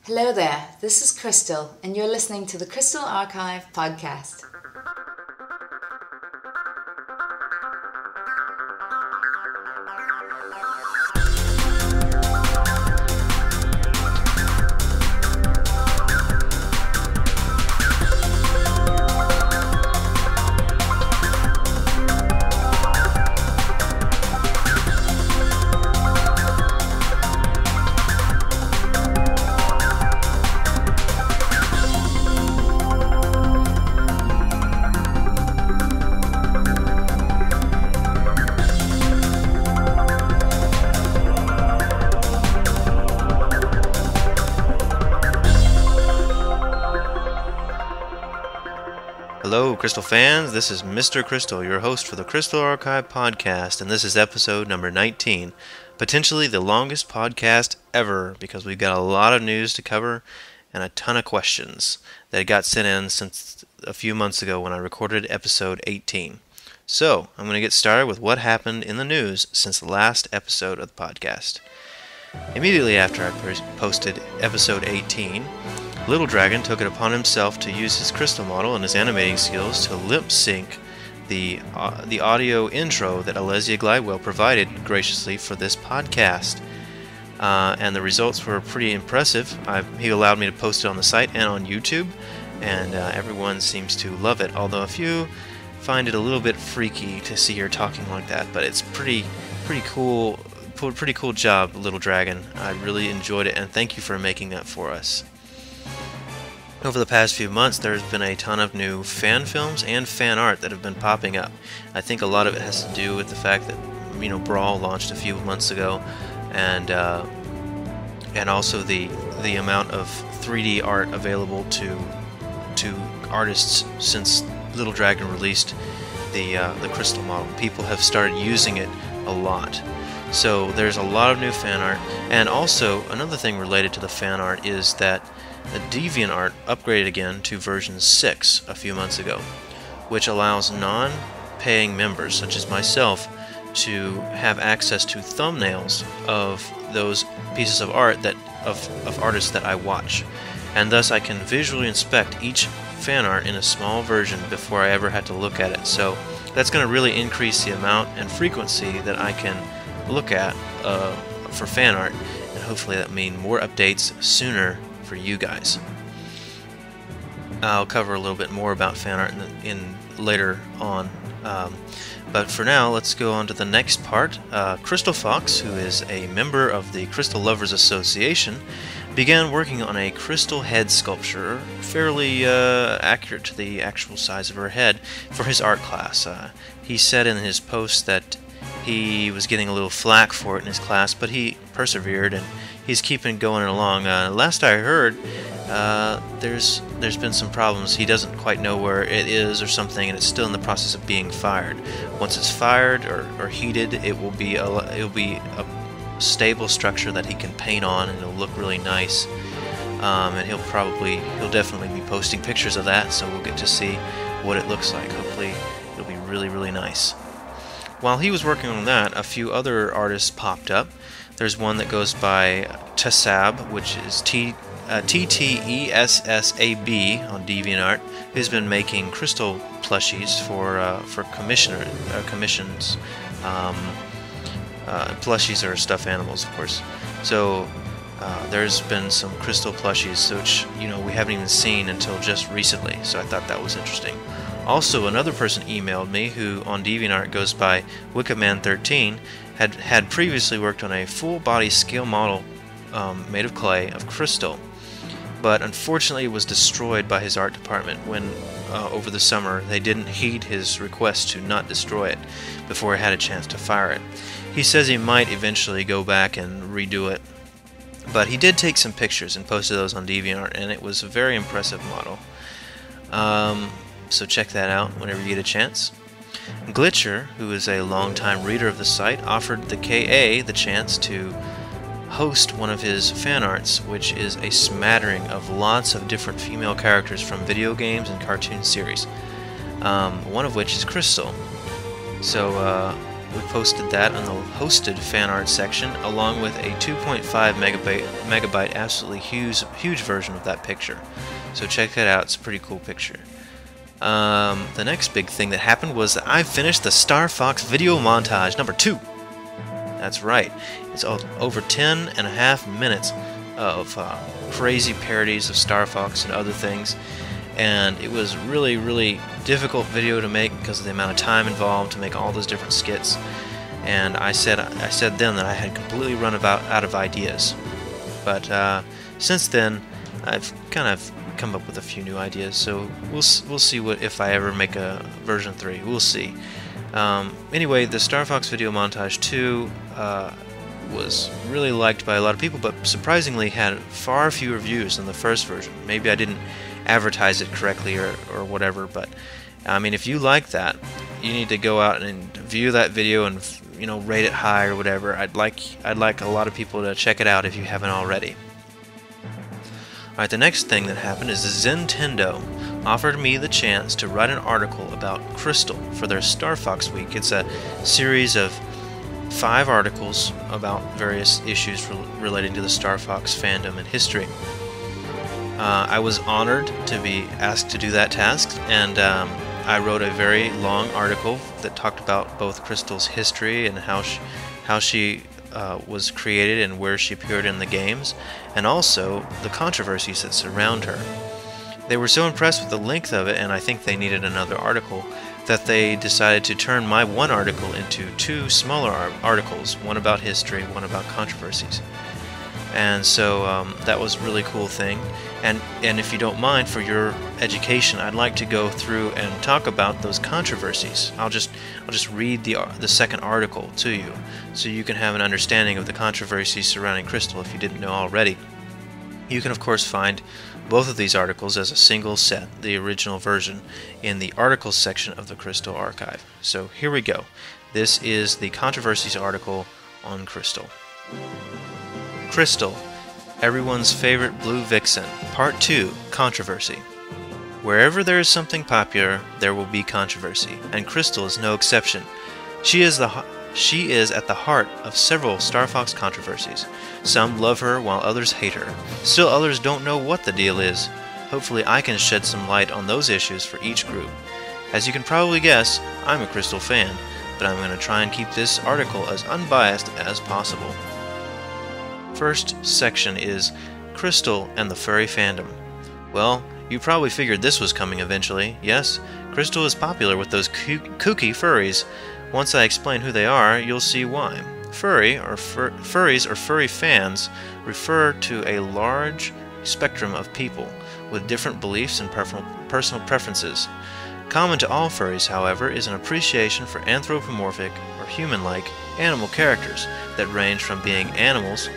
Hello there, this is Crystal, and you're listening to the Crystal Archive podcast. Hello, Crystal fans. This is Mr. Crystal, your host for the Crystal Archive podcast, and this is episode number 19. Potentially the longest podcast ever because we've got a lot of news to cover and a ton of questions that got sent in since a few months ago when I recorded episode 18. So, I'm going to get started with what happened in the news since the last episode of the podcast. Immediately after I posted episode 18, Little Dragon took it upon himself to use his crystal model and his animating skills to lip sync the audio intro that Alesia Glidewell provided graciously for this podcast. And the results were pretty impressive. He allowed me to post it on the site and on YouTube, and everyone seems to love it, although a few find it a little bit freaky to see her talking like that, but it's pretty cool. Pretty cool job, Little Dragon. I really enjoyed it, and thank you for making that for us. Over the past few months, there's been a ton of new fan films and fan art that have been popping up. I think a lot of it has to do with the fact that, Brawl launched a few months ago, and also the amount of 3D art available to artists since Little Dragon released the crystal model. People have started using it a lot. So there's a lot of new fan art, and also another thing related to the fan art is that the DeviantArt upgraded again to version 6 a few months ago, which allows non-paying members such as myself to have access to thumbnails of those pieces of art of artists that I watch, and thus I can visually inspect each fan art in a small version before I ever had to look at it. So that's going to really increase the amount and frequency that I can look at for fan art, and hopefully that means more updates sooner for you guys. I'll cover a little bit more about fan art in later on, but for now let's go on to the next part. Crystal Fox, who is a member of the Crystal Lovers Association, began working on a crystal head sculpture fairly accurate to the actual size of her head for his art class. He said in his post that he was getting a little flack for it in his class, but he persevered and he's keeping going along. Last I heard, there's been some problems. He doesn't quite know where it is or something, and it's still in the process of being fired. Once it's fired or heated, it will be a stable structure that he can paint on, and it'll look really nice. And he'll definitely be posting pictures of that, so we'll get to see what it looks like. Hopefully, it'll be really, really nice. While he was working on that, a few other artists popped up. There's one that goes by Tessab, which is TTESSAB on DeviantArt, who's been making crystal plushies for commissions. Plushies are stuffed animals, of course. So there's been some crystal plushies, which we haven't even seen until just recently. So I thought that was interesting. Also, another person emailed me who on DeviantArt goes by Wickerman13 had previously worked on a full-body scale model made of clay of crystal, but unfortunately it was destroyed by his art department when over the summer they didn't heed his request to not destroy it before he had a chance to fire it. He says he might eventually go back and redo it, but he did take some pictures and posted those on DeviantArt, and it was a very impressive model. So check that out whenever you get a chance. Glitcher, who is a longtime reader of the site, offered the KA the chance to host one of his fan arts, which is a smattering of lots of different female characters from video games and cartoon series, one of which is Crystal. So We posted that on the hosted fan art section, along with a 2.5 megabyte absolutely huge version of that picture. So check that out, it's a pretty cool picture. The next big thing that happened was that I finished the Star Fox video montage number 2. That's right, it's over 10.5 minutes of crazy parodies of Star Fox and other things. And it was really difficult video to make because of the amount of time involved to make all those different skits. And I said then that I had completely run out of ideas. But since then, I've kind of come up with a few new ideas. So we'll see if I ever make a version 3. We'll see. Anyway, the Star Fox video montage 2 was really liked by a lot of people, but surprisingly had far fewer views than the first version. Maybe I didn't advertise it correctly or whatever, but I mean, if you like that, you need to go out and view that video and rate it high or whatever. I'd like a lot of people to check it out if you haven't already. Alright, the next thing that happened is Zentendo offered me the chance to write an article about Crystal for their Star Fox Week. It's a series of 5 articles about various issues relating to the Star Fox fandom and history. I was honored to be asked to do that task, and I wrote a very long article that talked about both Crystal's history and how she was created and where she appeared in the games, and also the controversies that surround her. They were so impressed with the length of it, and I think they needed another article, that they decided to turn my one article into 2 smaller articles, one about history, one about controversies. And so that was a really cool thing. And if you don't mind, for your education, I'd like to go through and talk about those controversies. I'll just read the second article to you, so you can have an understanding of the controversies surrounding Crystal if you didn't know already. You can of course find both of these articles as a single set, the original version, in the articles section of the Crystal Archive. So here we go. This is the controversies article on Crystal. Crystal, everyone's favorite blue vixen, Part 2, Controversy. Wherever there is something popular, there will be controversy, and Crystal is no exception. She is at the heart of several Star Fox controversies. Some love her while others hate her. Still others don't know what the deal is. Hopefully I can shed some light on those issues for each group. As you can probably guess, I'm a Crystal fan, but I'm going to try and keep this article as unbiased as possible. First section is Crystal and the Furry Fandom. Well, you probably figured this was coming eventually. Yes, Crystal is popular with those kooky furries. Once I explain who they are, you'll see why. Furries or furry fans refer to a large spectrum of people with different beliefs and personal preferences. Common to all furries, however, is an appreciation for anthropomorphic or human-like animal characters that range from being animals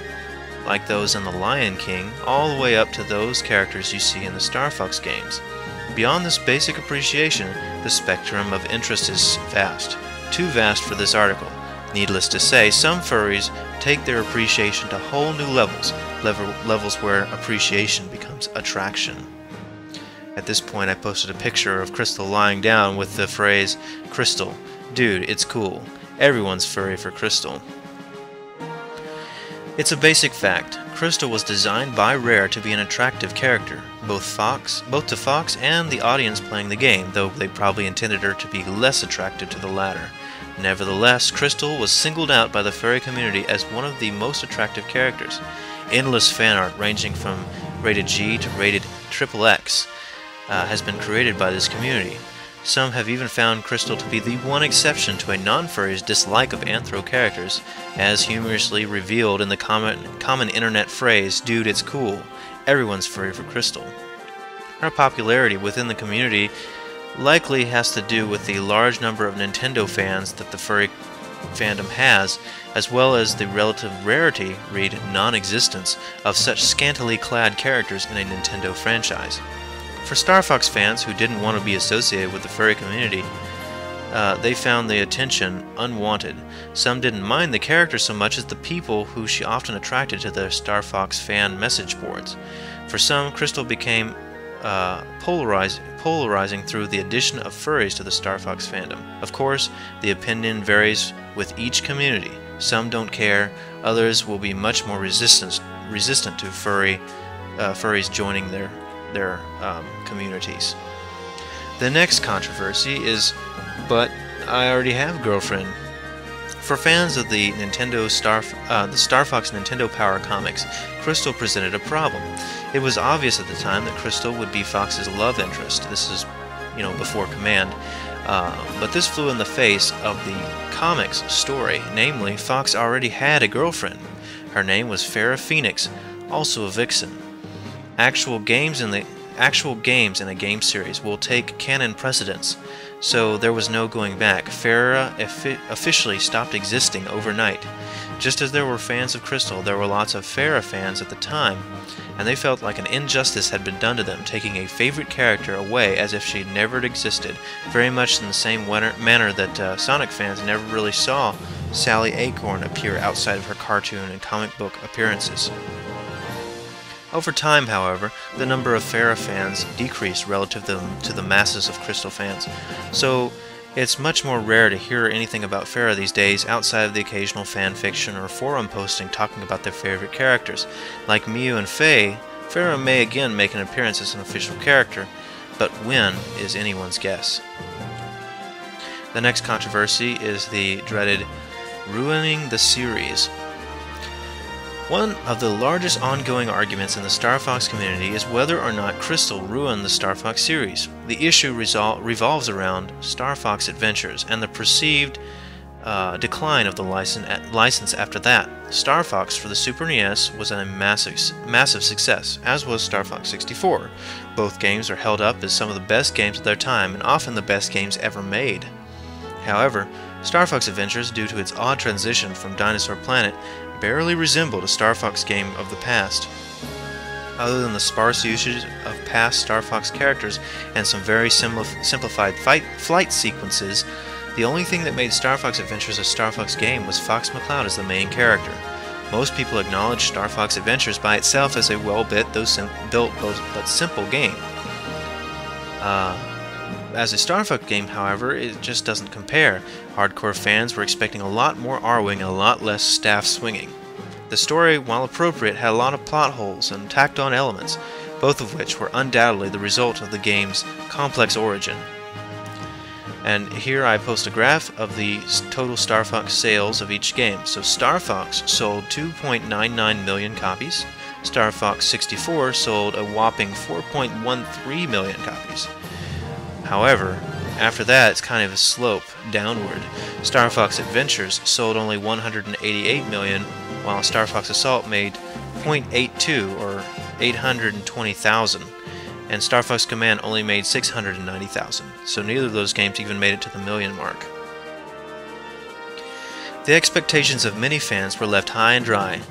like those in The Lion King, all the way up to those characters you see in the Star Fox games. Beyond this basic appreciation, the spectrum of interest is vast. Too vast for this article. Needless to say, some furries take their appreciation to whole new levels where appreciation becomes attraction. At this point I posted a picture of Crystal lying down with the phrase, "Crystal, dude, it's cool. Everyone's furry for Crystal." It's a basic fact. Crystal was designed by Rare to be an attractive character, both to Fox and the audience playing the game, though they probably intended her to be less attractive to the latter. Nevertheless, Crystal was singled out by the furry community as one of the most attractive characters. Endless fan art ranging from rated G to rated XXX has been created by this community. Some have even found Crystal to be the one exception to a non-furry's dislike of anthro characters, as humorously revealed in the common internet phrase, "Dude, it's cool. Everyone's furry for Crystal." Her popularity within the community likely has to do with the large number of Nintendo fans that the furry fandom has, as well as the relative rarity, read non-existence, of such scantily clad characters in a Nintendo franchise. For Star Fox fans who didn't want to be associated with the furry community, they found the attention unwanted. Some didn't mind the character so much as the people who she often attracted to their Star Fox fan message boards. For some, Crystal became polarizing through the addition of furries to the Star Fox fandom. Of course, the opinion varies with each community. Some don't care, others will be much more resistant to furries joining their communities. The next controversy is, but I already have a girlfriend. For fans of the Star Fox Nintendo Power comics, Crystal presented a problem. It was obvious at the time that Crystal would be Fox's love interest. This is, before Command. But this flew in the face of the comics story. Namely, Fox already had a girlfriend. Her name was Farrah Phoenix, also a vixen. Actual games in a game series will take canon precedence, so there was no going back. Farrah officially stopped existing overnight. Just as there were fans of Crystal, there were lots of Farrah fans at the time, and they felt like an injustice had been done to them, taking a favorite character away as if she never existed, very much in the same manner that Sonic fans never really saw Sally Acorn appear outside of her cartoon and comic book appearances. Over time, however, the number of Farrah fans decreased relative to the masses of Crystal fans, so it's much more rare to hear anything about Farrah these days outside of the occasional fan fiction or forum posting talking about their favorite characters. Like Mew and Faye, Farrah may again make an appearance as an official character, but when is anyone's guess. The next controversy is the dreaded ruining the series. One of the largest ongoing arguments in the Star Fox community is whether or not Crystal ruined the Star Fox series. The issue revolves around Star Fox Adventures and the perceived decline of the license after that. Star Fox for the Super NES was a massive success, as was Star Fox 64. Both games are held up as some of the best games of their time and often the best games ever made. However, Star Fox Adventures, due to its odd transition from Dinosaur Planet, barely resembled a Star Fox game of the past. Other than the sparse usage of past Star Fox characters and some very simplified flight sequences, the only thing that made Star Fox Adventures a Star Fox game was Fox McCloud as the main character. Most people acknowledge Star Fox Adventures by itself as a well-built but simple game. As a Star Fox game, however, it just doesn't compare. Hardcore fans were expecting a lot more R-wing and a lot less staff swinging. The story, while appropriate, had a lot of plot holes and tacked-on elements, both of which were undoubtedly the result of the game's complex origin. And here I post a graph of the total Star Fox sales of each game. So Star Fox sold 2.99 million copies. Star Fox 64 sold a whopping 4.13 million copies. However, after that, it's kind of a slope downward. Star Fox Adventures sold only 188 million, while Star Fox Assault made 0.82 or 820,000, and Star Fox Command only made 690,000. So neither of those games even made it to the million mark. The expectations of many fans were left high and dry.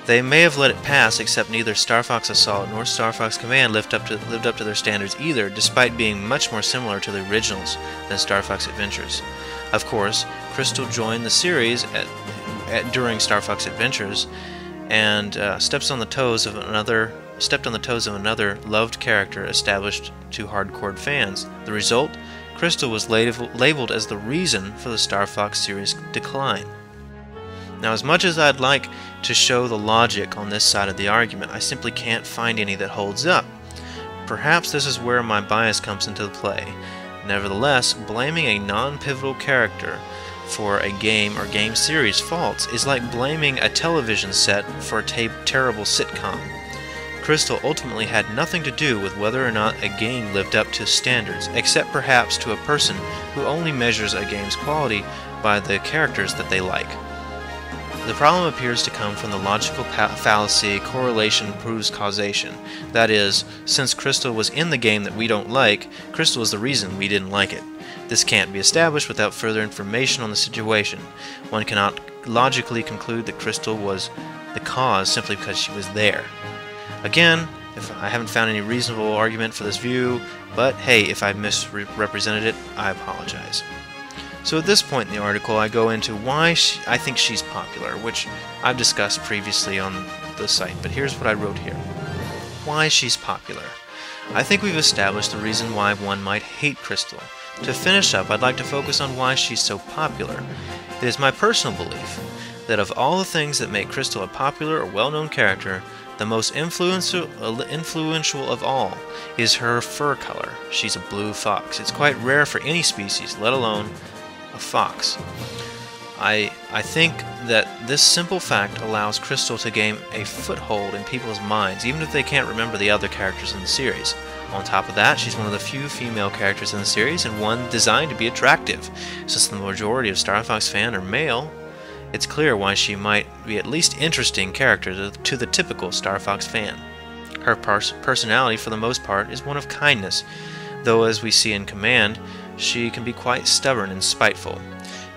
They may have let it pass, except neither Star Fox Assault nor Star Fox Command lived up to their standards either, despite being much more similar to the originals than Star Fox Adventures. Of course, Crystal joined the series during Star Fox Adventures and stepped on the toes of another loved character established to hardcore fans. The result? Crystal was labeled as the reason for the Star Fox series' decline. Now, as much as I'd like to show the logic on this side of the argument, I simply can't find any that holds up. Perhaps this is where my bias comes into play. Nevertheless, blaming a non-pivotal character for a game or game series faults is like blaming a television set for a terrible sitcom. Crystal ultimately had nothing to do with whether or not a game lived up to standards, except perhaps to a person who only measures a game's quality by the characters that they like. The problem appears to come from the logical fallacy correlation proves causation. That is, since Crystal was in the game that we don't like, Crystal is the reason we didn't like it. This can't be established without further information on the situation. One cannot logically conclude that Crystal was the cause simply because she was there. Again, I haven't found any reasonable argument for this view, but hey, if I misrepresented it, I apologize. So at this point in the article, I go into why I think she's popular, which I've discussed previously on the site, but here's what I wrote here. Why she's popular. I think we've established the reason why one might hate Crystal. To finish up, I'd like to focus on why she's so popular. It is my personal belief that of all the things that make Crystal a popular or well-known character, the most influential of all is her fur color. She's a blue fox. It's quite rare for any species, let alone a fox. I think that this simple fact allows Crystal to gain a foothold in people's minds, even if they can't remember the other characters in the series. On top of that, she's one of the few female characters in the series, and one designed to be attractive. Since the majority of Star Fox fans are male, it's clear why she might be at least interesting character to the typical Star Fox fan. Her personality, for the most part, is one of kindness, though as we see in Command, she can be quite stubborn and spiteful.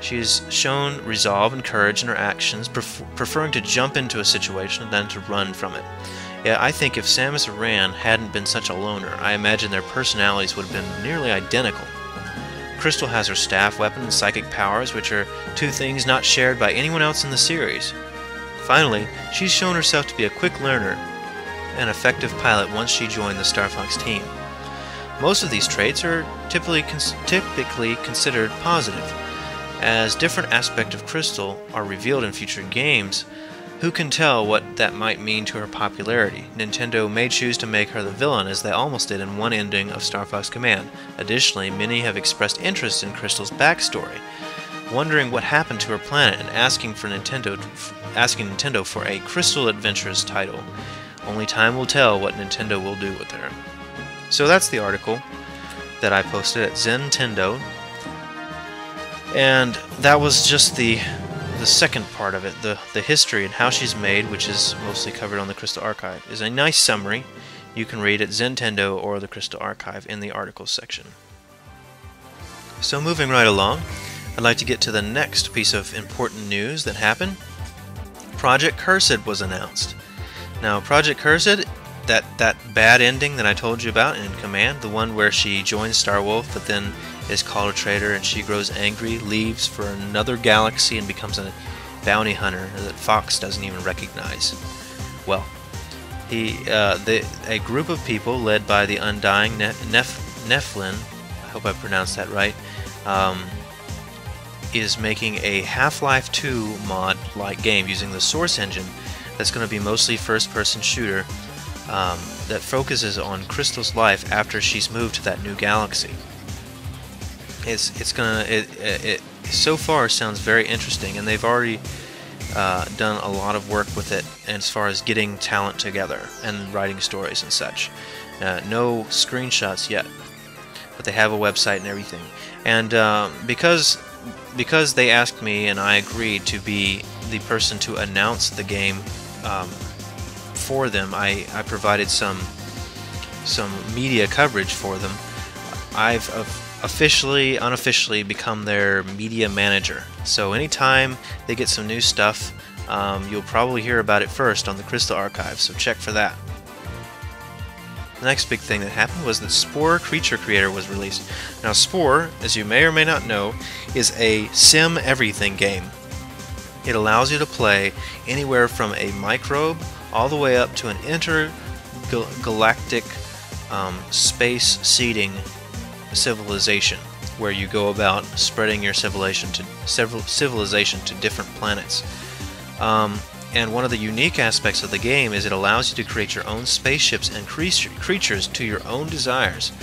She has shown resolve and courage in her actions, preferring to jump into a situation than to run from it. Yeah, I think if Samus Aran hadn't been such a loner, I imagine their personalities would have been nearly identical. Crystal has her staff weapon and psychic powers, which are two things not shared by anyone else in the series. Finally, she's shown herself to be a quick learner and effective pilot once she joined the Star Fox team. Most of these traits are typically considered positive. As different aspects of Crystal are revealed in future games, who can tell what that might mean to her popularity? Nintendo may choose to make her the villain, as they almost did in one ending of Star Fox Command. Additionally, many have expressed interest in Crystal's backstory, wondering what happened to her planet and asking Nintendo for a Crystal Adventures title. Only time will tell what Nintendo will do with her. So that's the article that I posted at Zentendo. And that was just the second part of it, the history and how she's made, which is mostly covered on the Crystal Archive, is a nice summary you can read at Zentendo or the Crystal Archive in the articles section. So moving right along, I'd like to get to the next piece of important news that happened. Project Cursed was announced. Now, Project Cursed, that bad ending that I told you about in Command, the one where she joins Star Wolf but then is called a traitor and she grows angry, leaves for another galaxy and becomes a bounty hunter that Fox doesn't even recognize. Well, a group of people led by the Undying Nephilim, I hope I pronounced that right, is making a Half-Life 2 mod-like game using the Source engine that's going to be mostly first-person shooter that focuses on Crystal's life after she's moved to that new galaxy. It so far sounds very interesting, and they've already done a lot of work with it as far as getting talent together and writing stories and such. No screenshots yet, but they have a website and everything. And because they asked me and I agreed to be the person to announce the game for them, I provided some media coverage for them. I've unofficially become their media manager. So anytime they get some new stuff, you'll probably hear about it first on the Crystal Archive, so check for that. The next big thing that happened was that Spore Creature Creator was released. Now Spore, as you may or may not know, is a sim everything game. It allows you to play anywhere from a microbe all the way up to an intergalactic space seeding civilization, where you go about spreading your civilization to different planets. And one of the unique aspects of the game is it allows you to create your own spaceships and creatures to your own desires.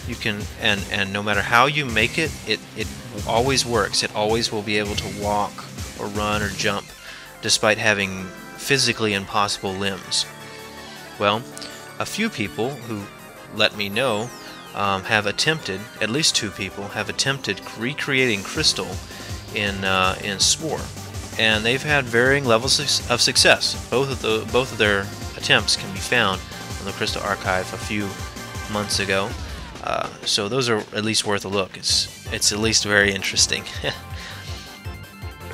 You can, and no matter how you make it, it always works. It always will be able to walk or run or jump, despite having physically impossible limbs. Well, a few people who let me know have attempted, at least 2 people, have attempted recreating Crystal in Spore, and they've had varying levels of success. Both of their attempts can be found on the Crystal Archive a few months ago, so those are at least worth a look. It's at least very interesting.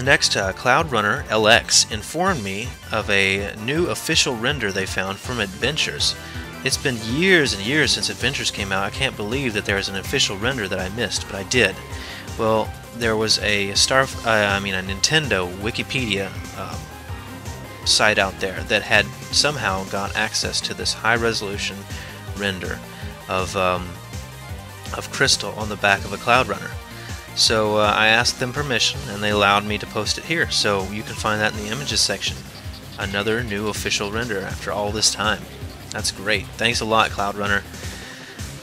Next, Cloud Runner LX informed me of a new official render they found from Adventures. It's been years and years since Adventures came out. I can't believe that there is an official render that I missed, but I did. Well, there was a Nintendo Wikipedia site out there that had somehow got access to this high-resolution render. of Crystal on the back of a Cloud Runner. So I asked them permission, and they allowed me to post it here. So you can find that in the images section. Another new official render after all this time. That's great. Thanks a lot, Cloud Runner.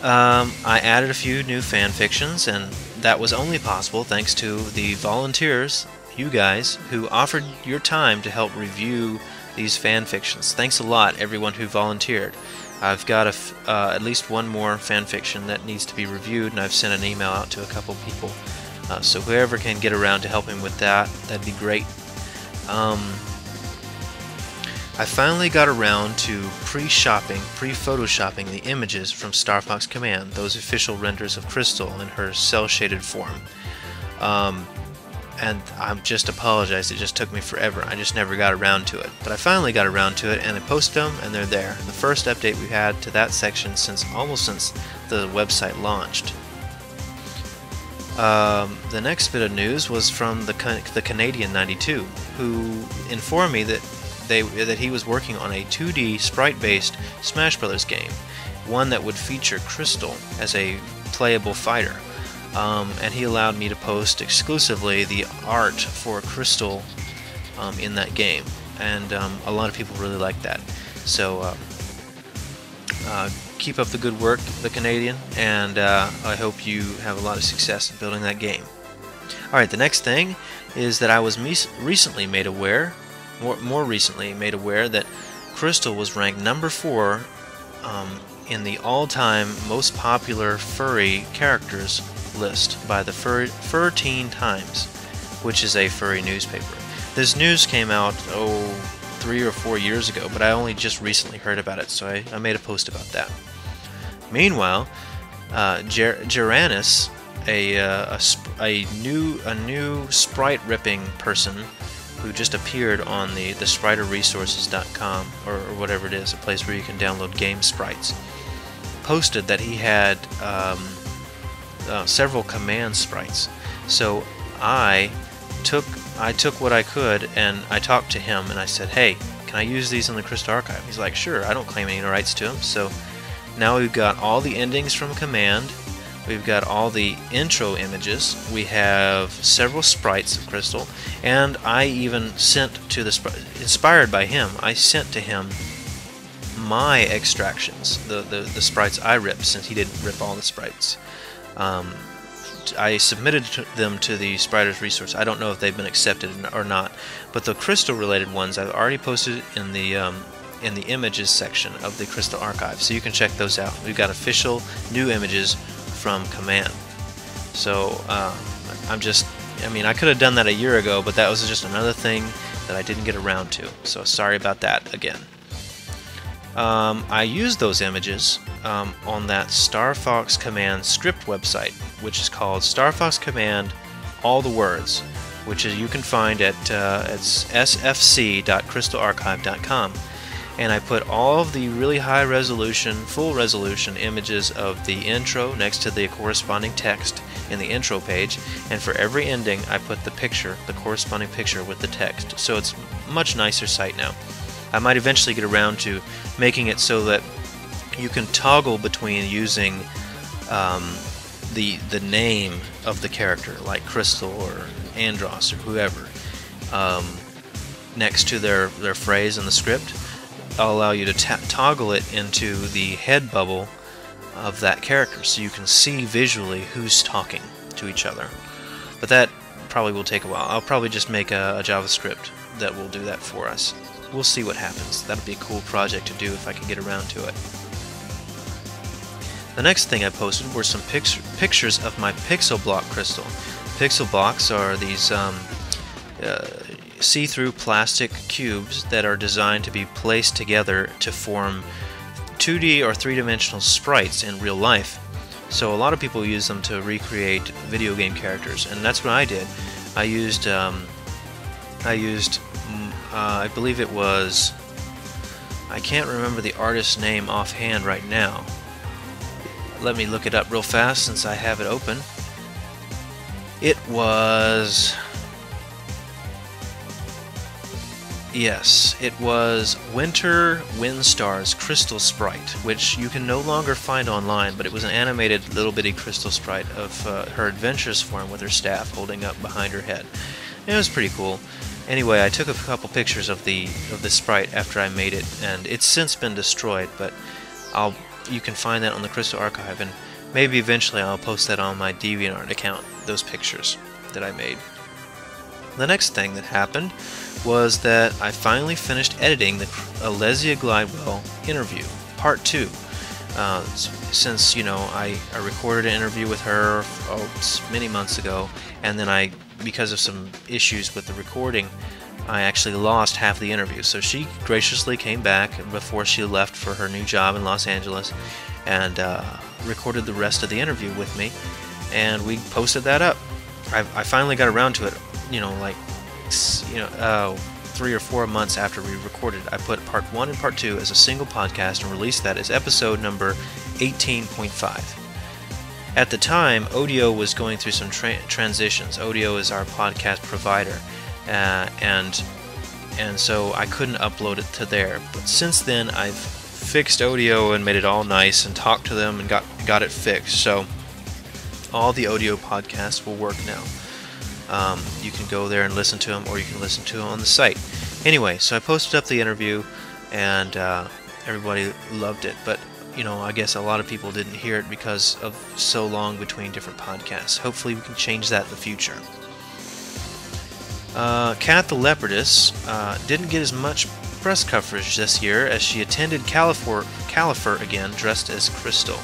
I added a few new fan fictions, and that was only possible thanks to the volunteers, you guys, who offered your time to help review these fan fictions. Thanks a lot, everyone who volunteered. I've got at least one more fan fiction that needs to be reviewed, and I've sent an email out to a couple people. So whoever can get around to helping with that, that'd be great. I finally got around to pre-photoshopping the images from Star Fox Command, those official renders of Crystal in her cel-shaded form. And I just apologize, it just took me forever. I just never got around to it. But I finally got around to it, and I posted them, and they're there. The first update we've had to that section almost since the website launched. The next bit of news was from the Canadian 92, who informed me that he was working on a 2D sprite-based Smash Brothers game, one that would feature Crystal as a playable fighter. And he allowed me to post exclusively the art for Crystal in that game, and a lot of people really like that. So keep up the good work, the Canadian, and I hope you have a lot of success in building that game. Alright, the next thing is that I was recently made aware, more recently made aware that Crystal was ranked number 4 in the all-time most popular furry characters list by the Furteen Times, which is a furry newspaper. This news came out 3 or 4 years ago, but I only just recently heard about it, so I made a post about that. Meanwhile, Geranus, a new sprite ripping person who just appeared on the spriterresources.com or whatever it is, a place where you can download game sprites, posted that he had several command sprites. So I took what I could, and I talked to him, and I said, hey, can I use these in the Crystal Archive? He's like, sure, I don't claim any rights to them. So now we've got all the endings from Command, we've got all the intro images, we have several sprites of Crystal, and I even sent to inspired by him, I sent to him my extractions, the sprites I ripped, since he didn't rip all the sprites. I submitted them to the Spriters resource. I don't know if they've been accepted or not, but the Crystal related ones I've already posted in the images section of the Crystal Archive, so you can check those out. We've got official new images from Command. So I could have done that a year ago, but that was just another thing that I didn't get around to, so sorry about that again. I used those images on that Star Fox Command script website, which is called Star Fox Command All the Words, which you can find at sfc.crystalarchive.com. And I put all of the really high resolution, full resolution images of the intro next to the corresponding text in the intro page, and for every ending I put the corresponding picture with the text. So it's a much nicer site now. I might eventually get around to making it so that you can toggle between using the name of the character, like Crystal or Andros or whoever, next to their phrase in the script. I'll allow you to toggle it into the head bubble of that character, so you can see visually who's talking to each other. But that probably will take a while. I'll probably just make a JavaScript that will do that for us. We'll see what happens. That'll be a cool project to do if I can get around to it. The next thing I posted were some pictures of my Pixel Block Crystal. Pixel blocks are these see-through plastic cubes that are designed to be placed together to form 2D or 3-dimensional sprites in real life. So a lot of people use them to recreate video game characters, and that's what I did. I used I believe it was, I can't remember the artist's name offhand right now. Let me look it up real fast since I have it open. It was Yes, it was Winter Windstar's Crystal Sprite, which you can no longer find online, but it was an animated little bitty crystal sprite of her adventures form with her staff holding up behind her head. And it was pretty cool. Anyway, I took a couple pictures of the sprite after I made it, and it's since been destroyed, but you can find that on the Crystal Archive, and maybe eventually I'll post that on my DeviantArt account, those pictures that I made. The next thing that happened was that I finally finished editing the Alessia Glidewell interview, part 2. Since, I recorded an interview with her many months ago, and then because of some issues with the recording, I actually lost half the interview. So she graciously came back before she left for her new job in Los Angeles and recorded the rest of the interview with me, and we posted that up. I finally got around to it, 3 or 4 months after we recorded. I put part 1 and part 2 as a single podcast and released that as episode number 18.5. At the time, Odeo was going through some transitions. Odeo is our podcast provider, and so I couldn't upload it to there. But since then, I've fixed Odeo and made it all nice and talked to them and got it fixed. So all the Odeo podcasts will work now. You can go there and listen to them, or you can listen to them on the site. Anyway, so I posted up the interview, and everybody loved it. But, I guess a lot of people didn't hear it because of so long between different podcasts. Hopefully we can change that in the future. Kat the Leopardess didn't get as much press coverage this year as she attended Califer again dressed as Crystal.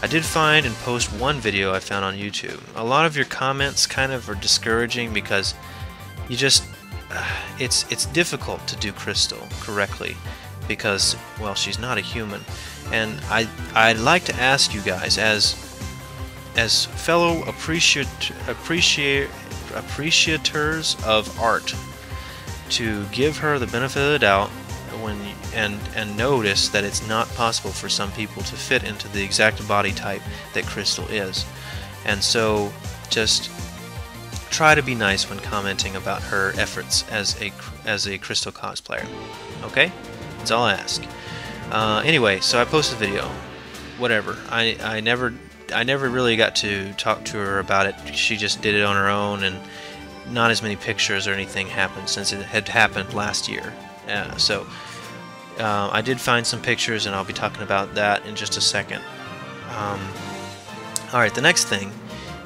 I did find and post one video I found on YouTube. A lot of your comments kind of are discouraging because you just it's difficult to do Crystal correctly because, well, she's not a human. And I'd like to ask you guys, as fellow appreciators of art, to give her the benefit of the doubt and notice that it's not possible for some people to fit into the exact body type that Crystal is. And so just try to be nice when commenting about her efforts as a Crystal cosplayer. Okay? That's all I ask. Anyway, so I posted a video. Whatever. I never really got to talk to her about it. She just did it on her own, and not as many pictures or anything happened since it had happened last year. So I did find some pictures, and I'll be talking about that in just a second. Alright, the next thing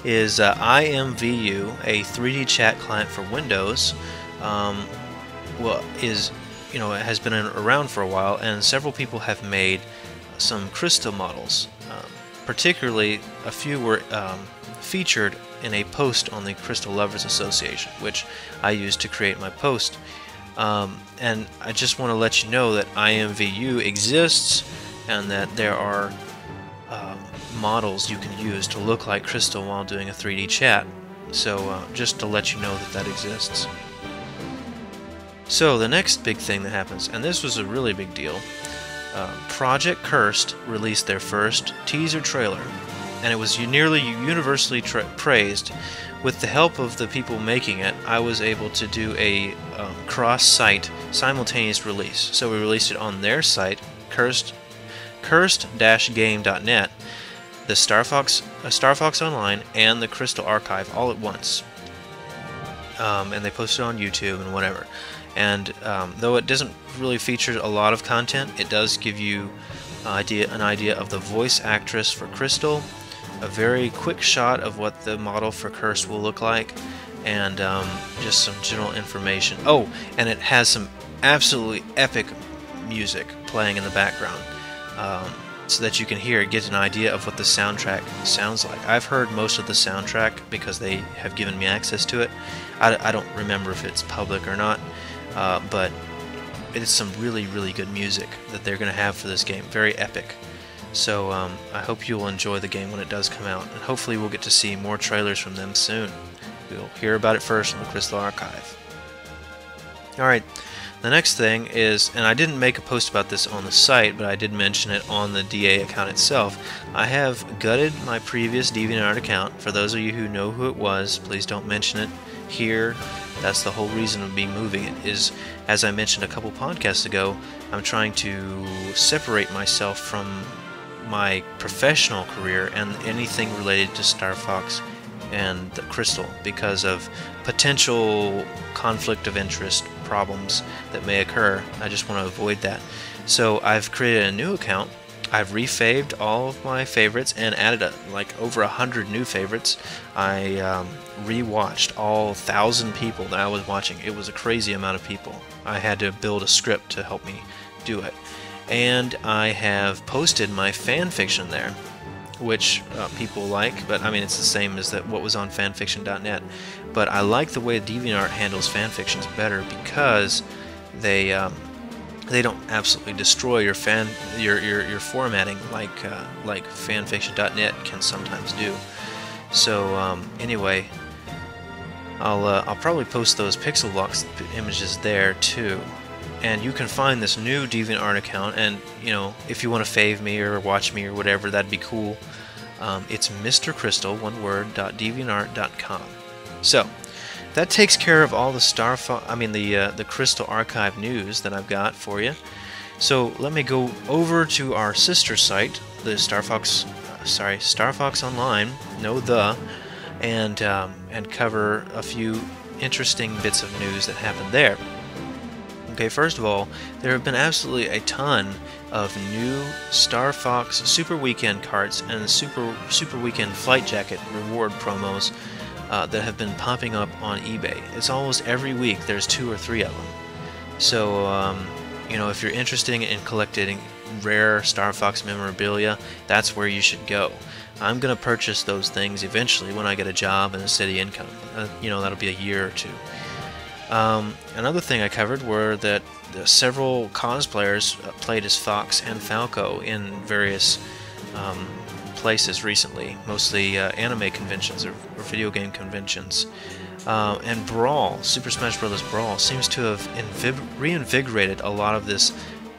is IMVU, a 3D chat client for Windows. It has been around for a while, and several people have made some Crystal models. Particularly, a few were featured in a post on the Crystal Lovers Association, which I used to create my post. And I just want to let you know that IMVU exists, and that there are models you can use to look like Crystal while doing a 3D chat. So just to let you know that exists. So the next big thing that happens, and this was a really big deal, Project Cursed released their first teaser trailer, and it was nearly universally praised. With the help of the people making it, I was able to do a cross-site simultaneous release. So we released it on their site, cursed-game.net, the Star Fox Online, and the Crystal Archive all at once. And they posted it on YouTube and whatever. And though it doesn't really feature a lot of content, it does give you an idea of the voice actress for Crystal, a very quick shot of what the model for Curse will look like, and just some general information. Oh, and it has some absolutely epic music playing in the background, so that you can get an idea of what the soundtrack sounds like. I've heard most of the soundtrack because they have given me access to it. I don't remember if it's public or not, but it is some really, really good music that they're going to have for this game. Very epic. So I hope you'll enjoy the game when it does come out, and hopefully we'll get to see more trailers from them soon. We'll hear about it first on the Crystal Archive. Alright, the next thing is, and I didn't make a post about this on the site, but I did mention it on the DA account itself. I have gutted my previous DeviantArt account. For those of you who know who it was, please don't mention it here. That's the whole reason of me moving it, is, as I mentioned a couple podcasts ago, I'm trying to separate myself from my professional career and anything related to Star Fox and the Crystal because of potential conflict of interest problems that may occur. I just want to avoid that. So I've created a new account. I've refaved all of my favorites and added over 100 new favorites. I rewatched all 1,000 people that I was watching. It was a crazy amount of people. I had to build a script to help me do it. And I have posted my fan fiction there, which people like, but I mean it's the same as what was on fanfiction.net. But I like the way DeviantArt handles fanfictions better because they don't absolutely destroy your formatting like fanfiction.net can sometimes do. So anyway, I'll probably post those Pixelbox images there too. And you can find this new DeviantArt account, and if you want to fave me or watch me or whatever, that'd be cool. It's Mr. Crystal, one word, .deviantart.com. So that takes care of all the Crystal Archive news that I've got for you. So let me go over to our sister site, the Star Fox Online, and cover a few interesting bits of news that happened there. Okay, first of all, there have been absolutely a ton of new Star Fox Super Weekend carts and Super Weekend Flight Jacket reward promos that have been popping up on eBay. It's almost every week there's 2 or 3 of them. So, if you're interested in collecting rare Star Fox memorabilia, that's where you should go. I'm going to purchase those things eventually when I get a job and a steady income. That'll be a year or 2. Another thing I covered were that several cosplayers played as Fox and Falco in various places recently, mostly anime conventions or video game conventions. And Brawl, Super Smash Bros. Brawl, seems to have reinvigorated a lot of this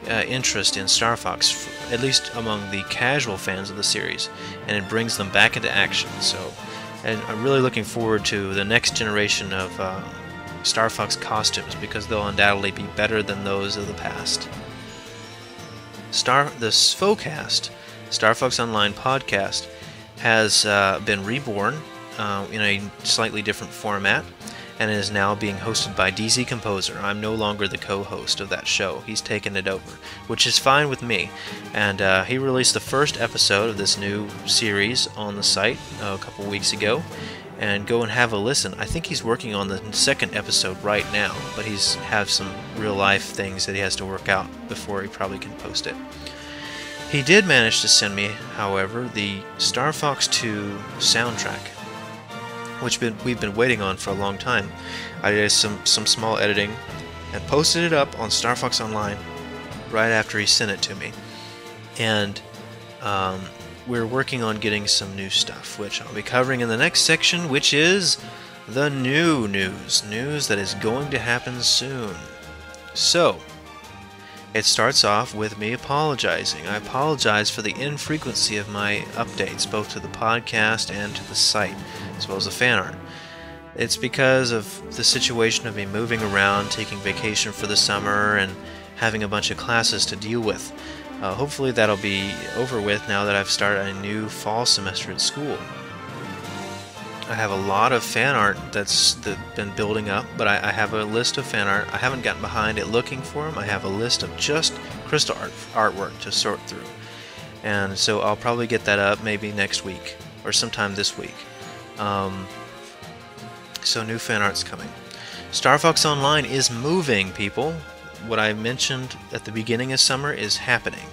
interest in Star Fox, at least among the casual fans of the series, and it brings them back into action. And I'm really looking forward to the next generation of Star Fox costumes, because they'll undoubtedly be better than those of the past. The SFOcast, Star Fox Online podcast, has been reborn in a slightly different format, and is now being hosted by DZ Composer. I'm no longer the co-host of that show. He's taken it over, which is fine with me. And he released the first episode of this new series on the site a couple weeks ago. And go and have a listen. I think he's working on the second episode right now, but he's have some real life things that he has to work out before he probably can post it. He did manage to send me, however, the Star Fox 2 soundtrack, which we've been waiting on for a long time. I did some small editing and posted it up on Star Fox Online right after he sent it to me. And we're working on getting some new stuff, which I'll be covering in the next section, which is the new news that is going to happen soon. So, it starts off with me apologizing. I apologize for the infrequency of my updates, both to the podcast and to the site, as well as the fan art. It's because of the situation of me moving around, taking vacation for the summer, and having a bunch of classes to deal with. Hopefully that'll be over with now that I've started a new fall semester at school. I have a lot of fan art that's been building up, but I have a list of fan art. I haven't gotten behind it looking for them. I have a list of just Crystal artwork to sort through. And so I'll probably get that up maybe next week or sometime this week. So new fan art's coming. Star Fox Online is moving, people. What I mentioned at the beginning of summer is happening.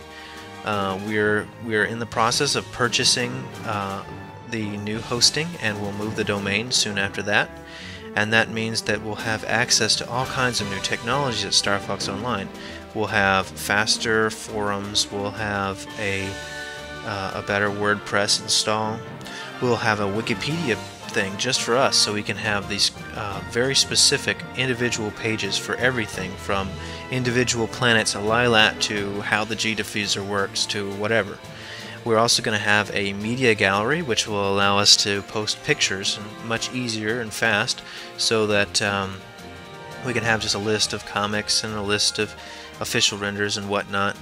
We're in the process of purchasing the new hosting, and we'll move the domain soon after that. And that means that we'll have access to all kinds of new technologies at Star Fox Online. We'll have faster forums. We'll have a better WordPress install. We'll have a Wikipedia thing just for us, so we can have these very specific individual pages for everything from individual planets, a Lilat, to how the G diffuser works, to whatever. We're also going to have a media gallery, which will allow us to post pictures much easier and fast, so that we can have just a list of comics and a list of official renders and whatnot.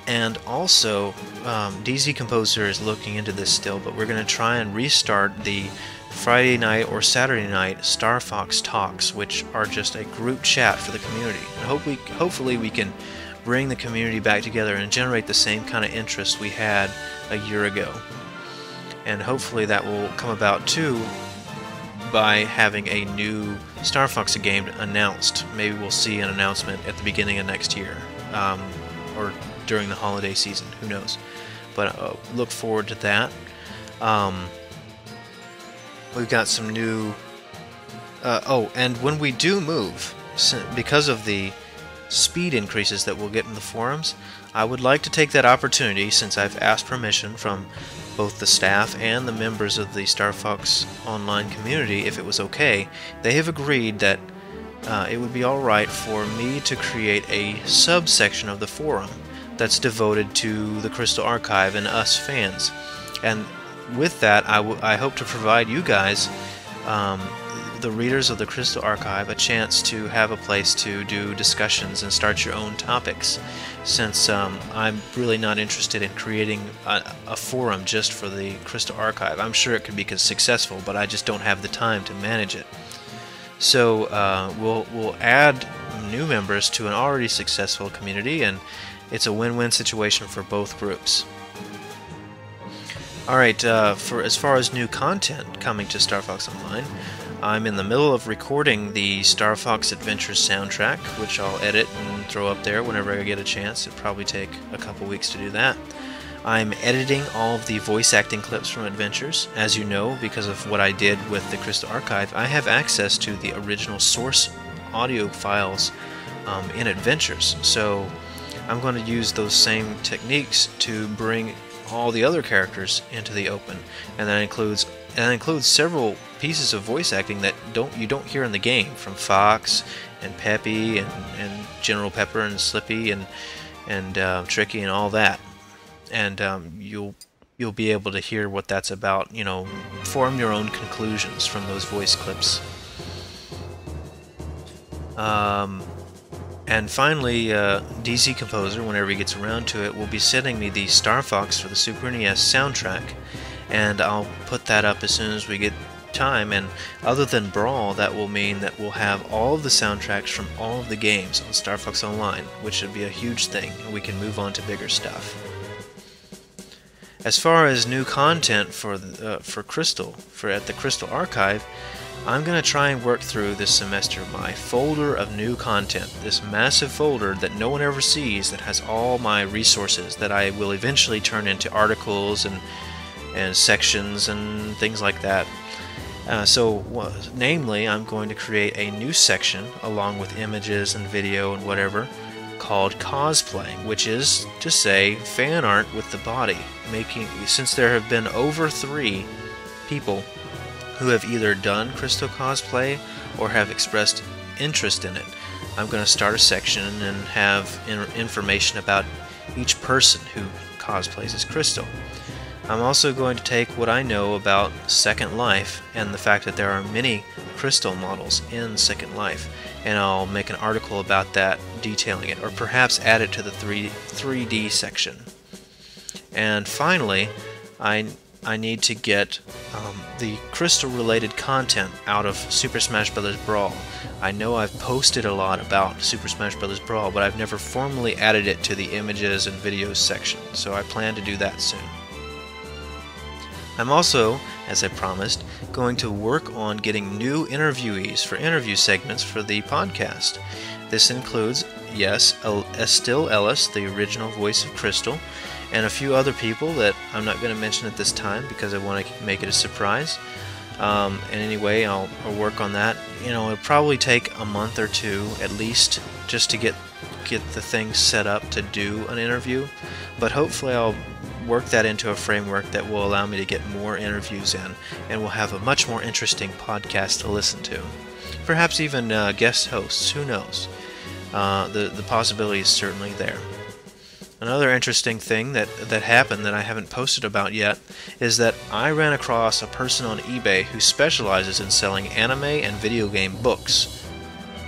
And also, DZ Composer is looking into this still, but we're going to try and restart the Friday night or Saturday night Star Fox Talks, which are just a group chat for the community. And hopefully we can bring the community back together and generate the same kind of interest we had a year ago. And hopefully that will come about too by having a new Star Fox game announced. Maybe we'll see an announcement at the beginning of next year, or during the holiday season, who knows. But look forward to that. We've got some new... and when we do move, because of the speed increases that we'll get in the forums, I would like to take that opportunity, since I've asked permission from both the staff and the members of the Star Fox Online community if it was okay. They have agreed that it would be alright for me to create a subsection of the forum that's devoted to the Crystal Archive and us fans. And with that, I hope to provide you guys, the readers of the Crystal Archive, a chance to have a place to do discussions and start your own topics, since I'm really not interested in creating a forum just for the Crystal Archive. I'm sure it could be successful, but I just don't have the time to manage it. So we'll add new members to an already successful community, and it's a win-win situation for both groups. Alright, for as far as new content coming to Star Fox Online, I'm in the middle of recording the Star Fox Adventures soundtrack, which I'll edit and throw up there whenever I get a chance. It'll probably take a couple weeks to do that. I'm editing all of the voice acting clips from Adventures. As you know, because of what I did with the Crystal Archive, I have access to the original source audio files in Adventures. So I'm going to use those same techniques to bring all the other characters into the open, and that includes several pieces of voice acting that you don't hear in the game, from Fox and Peppy and General Pepper and Slippy and Tricky and all that. And you'll be able to hear what that's about. You know, form your own conclusions from those voice clips. And finally, DZ Composer, whenever he gets around to it, will be sending me the Star Fox for the Super NES soundtrack, and I'll put that up as soon as we get time. And other than Brawl, that will mean that we'll have all of the soundtracks from all of the games on Star Fox Online, which would be a huge thing, and we can move on to bigger stuff. As far as new content for Crystal, at the Crystal Archive, I'm going to try and work through this semester my folder of new content, this massive folder that no one ever sees, that has all my resources that I will eventually turn into articles and sections and things like that. Namely, I'm going to create a new section along with images and video and whatever called Cosplay, which is to say fan art with the body, since there have been over 3 people who have either done Crystal cosplay or have expressed interest in it. I'm going to start a section and have information about each person who cosplays as Crystal. I'm also going to take what I know about Second Life and the fact that there are many Crystal models in Second Life, and I'll make an article about that, detailing it, or perhaps add it to the 3D section. And finally, I need to get the Crystal-related content out of Super Smash Bros. Brawl. I know I've posted a lot about Super Smash Bros. Brawl, but I've never formally added it to the images and videos section, so I plan to do that soon. I'm also, as I promised, going to work on getting new interviewees for interview segments for the podcast. This includes, yes, Estelle Ellis, the original voice of Crystal, and a few other people that I'm not going to mention at this time because I want to make it a surprise. And anyway, I'll work on that. You know, it'll probably take a month or 2 at least just to get the thing set up to do an interview. But hopefully I'll work that into a framework that will allow me to get more interviews in, and we'll have a much more interesting podcast to listen to. Perhaps even guest hosts, who knows? The possibility is certainly there. Another interesting thing that happened that I haven't posted about yet is that I ran across a person on eBay who specializes in selling anime and video game books,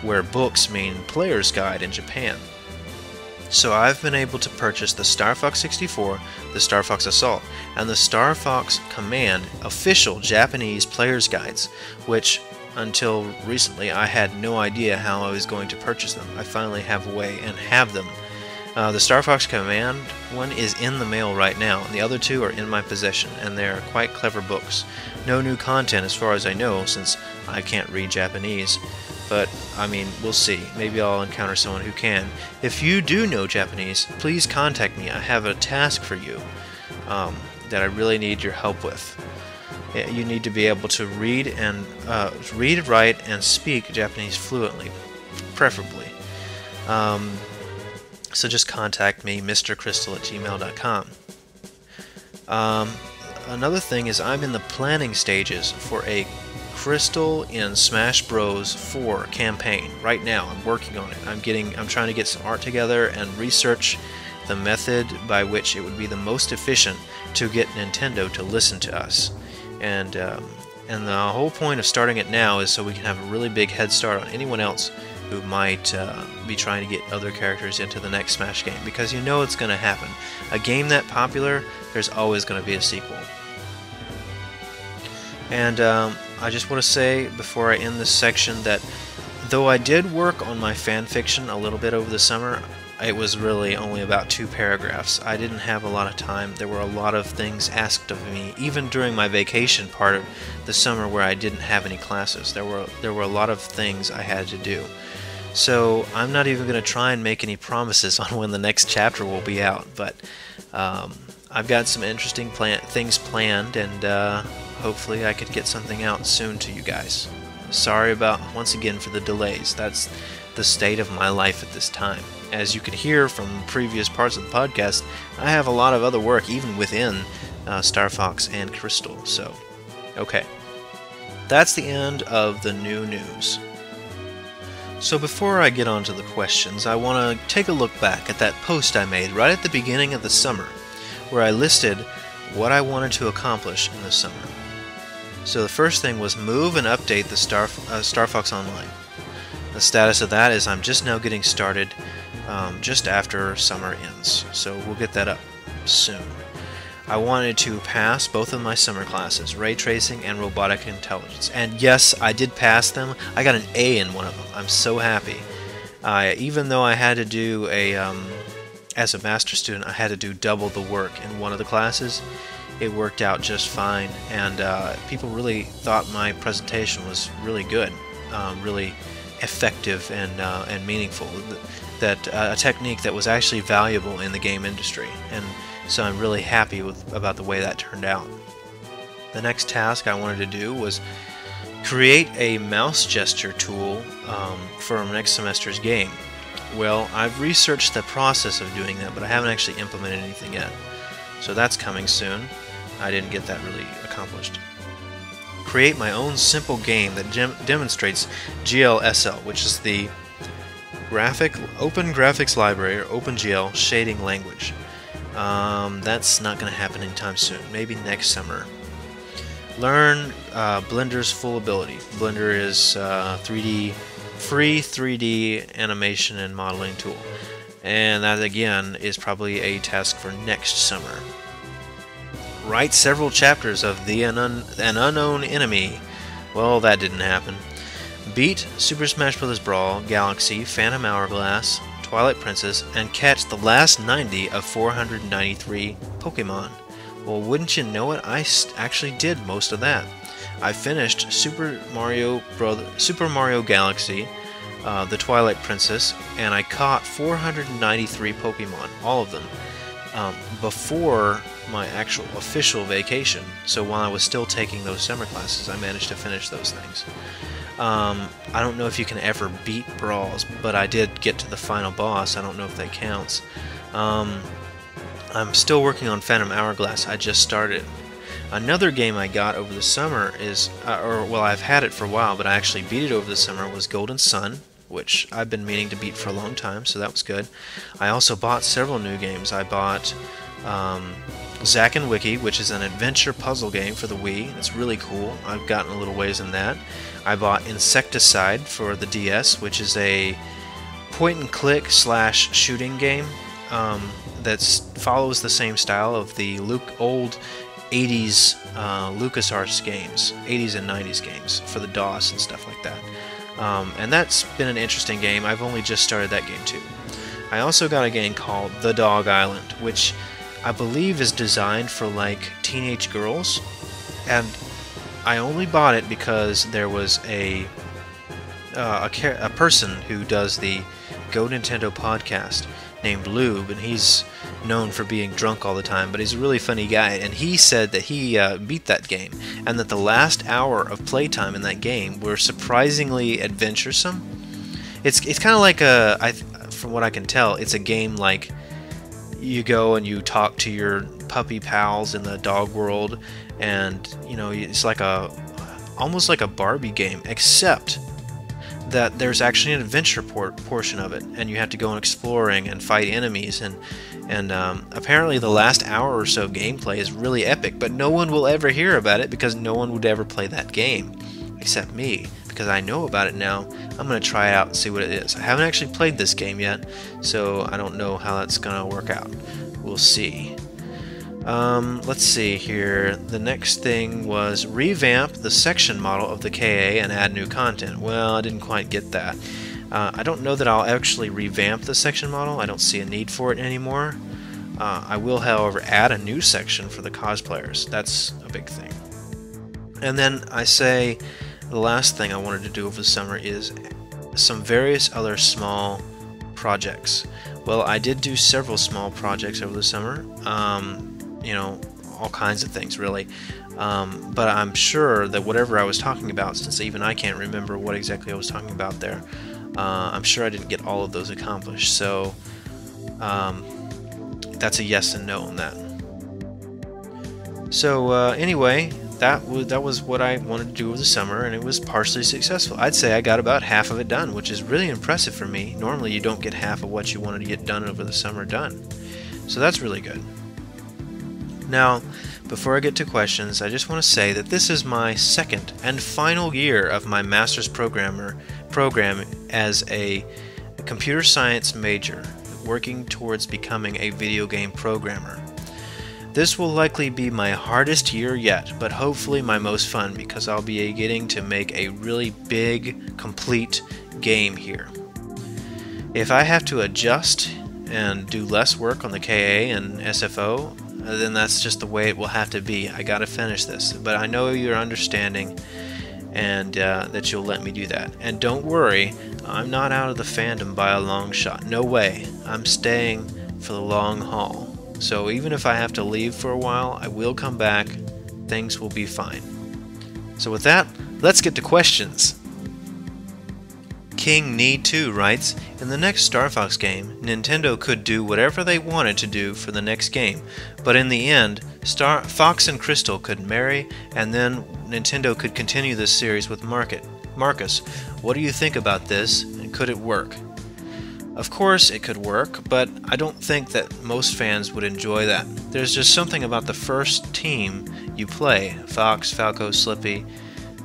where books mean player's guide in Japan. So I've been able to purchase the Star Fox 64, the Star Fox Assault, and the Star Fox Command official Japanese player's guides, which until recently I had no idea how I was going to purchase them. I finally have a way and have them. The Star Fox Command one is in the mail right now, and the other two are in my possession, and they're quite clever books. No new content as far as I know, since I can't read Japanese. But, I mean, we'll see. Maybe I'll encounter someone who can. If you do know Japanese, please contact me. I have a task for you that I really need your help with. You need to be able to read, write, and speak Japanese fluently, preferably. So just contact me, mrcrystal@gmail.com. Another thing is I'm in the planning stages for a Crystal in Smash Bros. 4 campaign. Right now, I'm working on it. I'm trying to get some art together and research the method by which it would be the most efficient to get Nintendo to listen to us. And the whole point of starting it now is so we can have a really big head start on anyone else who might be trying to get other characters into the next Smash game, because you know it's going to happen. A game that popular, there's always going to be a sequel. And I just want to say before I end this section that though I did work on my fan fiction a little bit over the summer, it was really only about 2 paragraphs. I didn't have a lot of time. There were a lot of things asked of me, even during my vacation part of the summer where I didn't have any classes. There were a lot of things I had to do. So I'm not even going to try and make any promises on when the next chapter will be out, but I've got some interesting things planned, and hopefully I could get something out soon to you guys. Sorry once again for the delays. That's the state of my life at this time. As you can hear from previous parts of the podcast, I have a lot of other work even within Star Fox and Crystal. So, okay. That's the end of the new news. So before I get on to the questions, I want to take a look back at that post I made right at the beginning of the summer, where I listed what I wanted to accomplish in the summer. So the first thing was move and update the Star Fox Online. The status of that is I'm just now getting started just after summer ends, so we'll get that up soon. I wanted to pass both of my summer classes, Ray Tracing and Robotic Intelligence, and yes, I did pass them. I got an A in one of them. I'm so happy. Even though I had to do as a master student, I had to do double the work in one of the classes. It worked out just fine, and people really thought my presentation was really good, really effective and meaningful. That a technique that was actually valuable in the game industry, and so I'm really happy about the way that turned out. The next task I wanted to do was create a mouse gesture tool for next semester's game. Well, I've researched the process of doing that, but I haven't actually implemented anything yet. So that's coming soon. I didn't get that really accomplished. Create my own simple game that demonstrates GLSL, which is the Open Graphics Library, or OpenGL shading language. That's not going to happen anytime soon. Maybe next summer. Learn Blender's full ability. Blender is free 3D animation and modeling tool, and that again is probably a task for next summer. Write several chapters of An Unknown Enemy. Well, that didn't happen. Beat Super Smash Bros. Brawl, Galaxy, Phantom Hourglass, Twilight Princess, and catch the last 90 of 493 Pokemon. Well, wouldn't you know it, I actually did most of that. I finished Super Mario Galaxy, the Twilight Princess, and I caught 493 Pokemon, all of them, before my actual official vacation. So while I was still taking those summer classes, I managed to finish those things. I don't know if you can ever beat Brawls, but I did get to the final boss. I don't know if that counts. I'm still working on Phantom Hourglass. I just started. Another game I got over the summer is, I've had it for a while, but I actually beat it over the summer, was Golden Sun, which I've been meaning to beat for a long time, so that was good. I also bought several new games. I bought Zack and Wiki, which is an adventure puzzle game for the Wii. It's really cool. I've gotten a little ways in that. I bought Insecticide for the DS, which is a point-and-click / shooting game that follows the same style of the old 80s LucasArts games, 80s and 90s games for the DOS and stuff like that. And that's been an interesting game. I've only just started that game too. I also got a game called The Dog Island, which I believe is designed for like teenage girls, and I only bought it because there was a person who does the Go Nintendo podcast named Lube, and he's known for being drunk all the time, but he's a really funny guy, and he said that he beat that game, and that the last hour of playtime in that game were surprisingly adventuresome. It's kind of like from what I can tell, it's a game like you go and you talk to your puppy pals in the dog world, and you know, it's like almost like a Barbie game, except that there's actually an adventure portion of it, and you have to go and exploring and fight enemies, and apparently the last hour or so gameplay is really epic, but no one will ever hear about it because no one would ever play that game except me, because I know about it now. I'm going to try it out and see what it is. I haven't actually played this game yet, so I don't know how that's going to work out. We'll see. Let's see here. The next thing was revamp the section model of the KA and add new content. Well, I didn't quite get that. I don't know that I'll actually revamp the section model. I don't see a need for it anymore. I will, however, add a new section for the cosplayers. That's a big thing. And then I say the last thing I wanted to do over the summer is some various other small projects. Well, I did do several small projects over the summer. You know, all kinds of things, really. But I'm sure that whatever I was talking about, since even I can't remember what exactly I was talking about there, I'm sure I didn't get all of those accomplished. So that's a yes and no on that. So anyway, that was what I wanted to do over the summer, and it was partially successful. I'd say I got about half of it done, which is really impressive for me. Normally you don't get half of what you wanted to get done over the summer done. So that's really good. Now, before I get to questions, I just want to say that this is my second and final year of my master's program as a computer science major, working towards becoming a video game programmer. This will likely be my hardest year yet, but hopefully my most fun, because I'll be getting to make a really big, complete game here. If I have to adjust and do less work on the KA and SFO, then that's just the way it will have to be. I gotta finish this, but I know you're understanding, and that you'll let me do that. And don't worry, I'm not out of the fandom by a long shot. No way. I'm staying for the long haul. So even if I have to leave for a while, I will come back. Things will be fine. So with that, let's get to questions. King Need 2 writes, in the next Star Fox game, Nintendo could do whatever they wanted to do for the next game, but in the end, Fox and Crystal could marry, and then Nintendo could continue this series with Marcus. What do you think about this, and could it work? Of course it could work, but I don't think that most fans would enjoy that. There's just something about the first team you play, Fox, Falco, Slippy,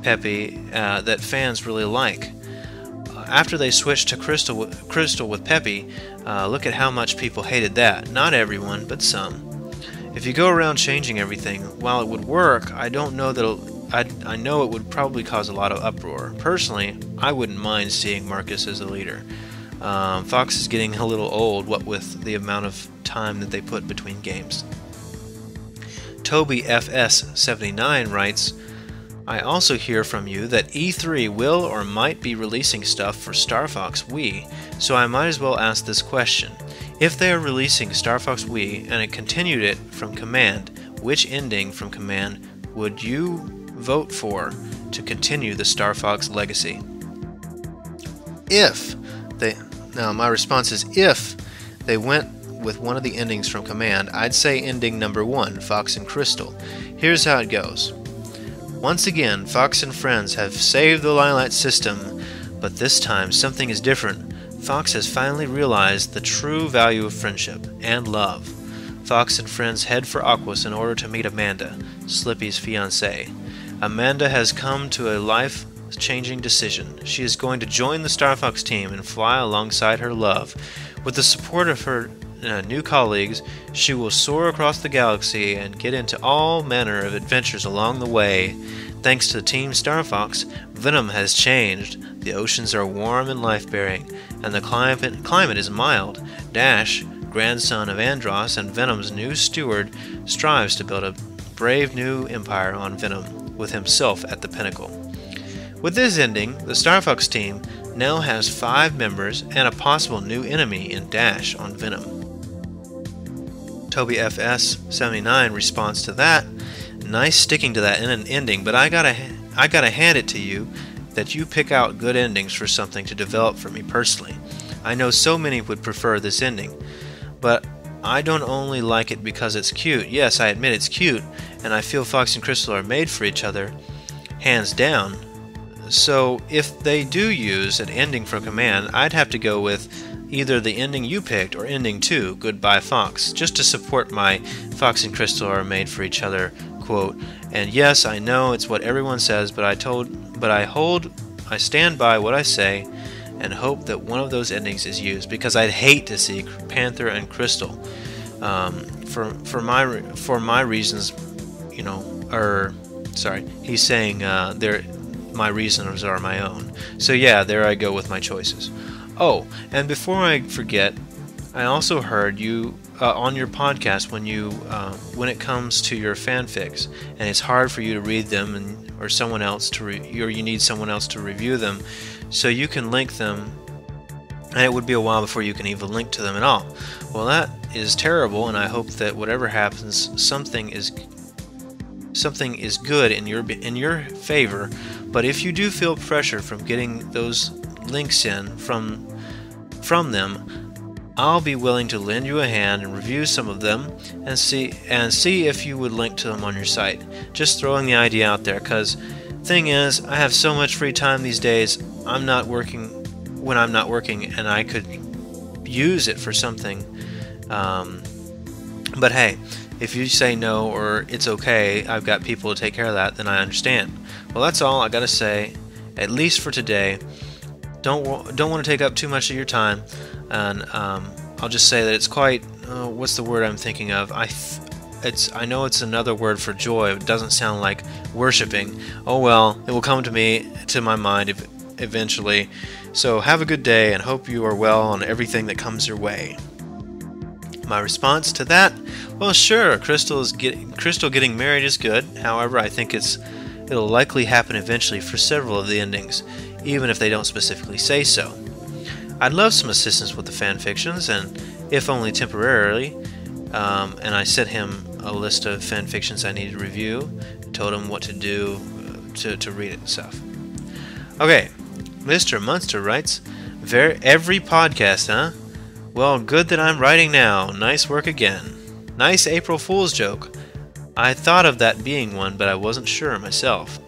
Peppy, that fans really like. After they switched to Crystal with Peppy, look at how much people hated that. Not everyone, but some. If you go around changing everything, while it would work, I don't know that I know it would probably cause a lot of uproar. Personally, I wouldn't mind seeing Marcus as a leader. Fox is getting a little old, what with the amount of time that they put between games. Toby FS79 writes, I also hear from you that E3 will or might be releasing stuff for Star Fox Wii, so I might as well ask this question. If they are releasing Star Fox Wii and it continued it from Command, which ending from Command would you vote for to continue the Star Fox legacy? Now my response is if they went with one of the endings from Command, I'd say ending number 1, Fox and Crystal. Here's how it goes. Once again, Fox and friends have saved the Lylat system But this time, something is different. Fox has finally realized the true value of friendship and love. Fox and friends head for Aquas in order to meet Amanda, Slippy's fiancée. Amanda has come to a life-changing decision. She is going to join the Star Fox team and fly alongside her love. With the support of her new colleagues, she will soar across the galaxy and get into all manner of adventures along the way. Thanks to Team Star Fox, Venom has changed. The oceans are warm and life-bearing, and the climate is mild. Dash, grandson of Andross and Venom's new steward, strives to build a brave new empire on Venom, with himself at the pinnacle. With this ending, the Star Fox team now has 5 members and a possible new enemy in Dash on Venom. Toby FS79 responds to that, "Nice sticking to that ending, but I gotta hand it to you that you pick out good endings for something to develop for me personally. I know so many would prefer this ending, but I don't only like it because it's cute. Yes, I admit it's cute, and I feel Fox and Crystal are made for each other, hands down. So if they do use an ending for Command, I'd have to go with either the ending you picked or ending 2, Goodbye Fox, just to support my Fox and Crystal are made for each other quote. And yes, I know it's what everyone says, but I stand by what I say and hope that one of those endings is used, because I'd hate to see Panther and Crystal for my reasons, he's saying my reasons are my own. So yeah, there I go with my choices. Oh, and before I forget, I also heard you on your podcast when it comes to your fanfics, and it's hard for you to read them, or you need someone else to review them, so you can link them, and it would be a while before you can even link to them at all. Well, that is terrible, and I hope that whatever happens, something is good in your favor. But if you do feel pressure from getting those links in from them, I'll be willing to lend you a hand and review some of them and see if you would link to them on your site. Just throwing the idea out there, because thing is, I have so much free time these days. I'm not working when I'm not working, and I could use it for something. But hey, if you say no or it's okay, I've got people to take care of that, then I understand. Well, that's all I gotta say, at least for today. Don't want to take up too much of your time, and I'll just say that it's quite what's the word I'm thinking of? I know it's another word for joy. It doesn't sound like worshiping. Oh well, it will come to my mind eventually. So have a good day, and hope you are well on everything that comes your way. My response to that? Well, sure, Crystal getting married is good. However, I think it'll likely happen eventually for several of the endings, even if they don't specifically say so. I'd love some assistance with the fanfictions, and if only temporarily. And I sent him a list of fanfictions I needed to review, told him what to do to read it and stuff. Okay, Mr. Munster writes, every podcast, huh? Well, good that I'm writing now. Nice work again. Nice April Fool's joke. I thought of that being one, but I wasn't sure myself.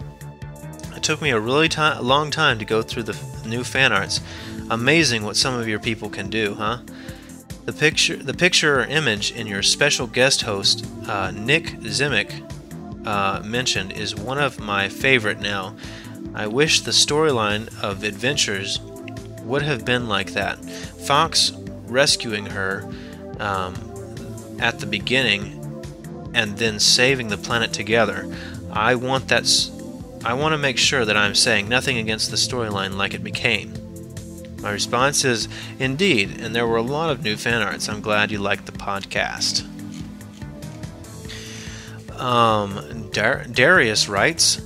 It took me a really long time to go through the new fan arts. Amazing what some of your people can do, huh? The picture or image in your special guest host, Nick Zimick, mentioned is one of my favorite now. I wish the storyline of Adventures would have been like that. Fox rescuing her at the beginning and then saving the planet together. I want to make sure that I'm saying nothing against the storyline like it became. My response is, indeed, and there were a lot of new fan arts. I'm glad you liked the podcast. Darius writes,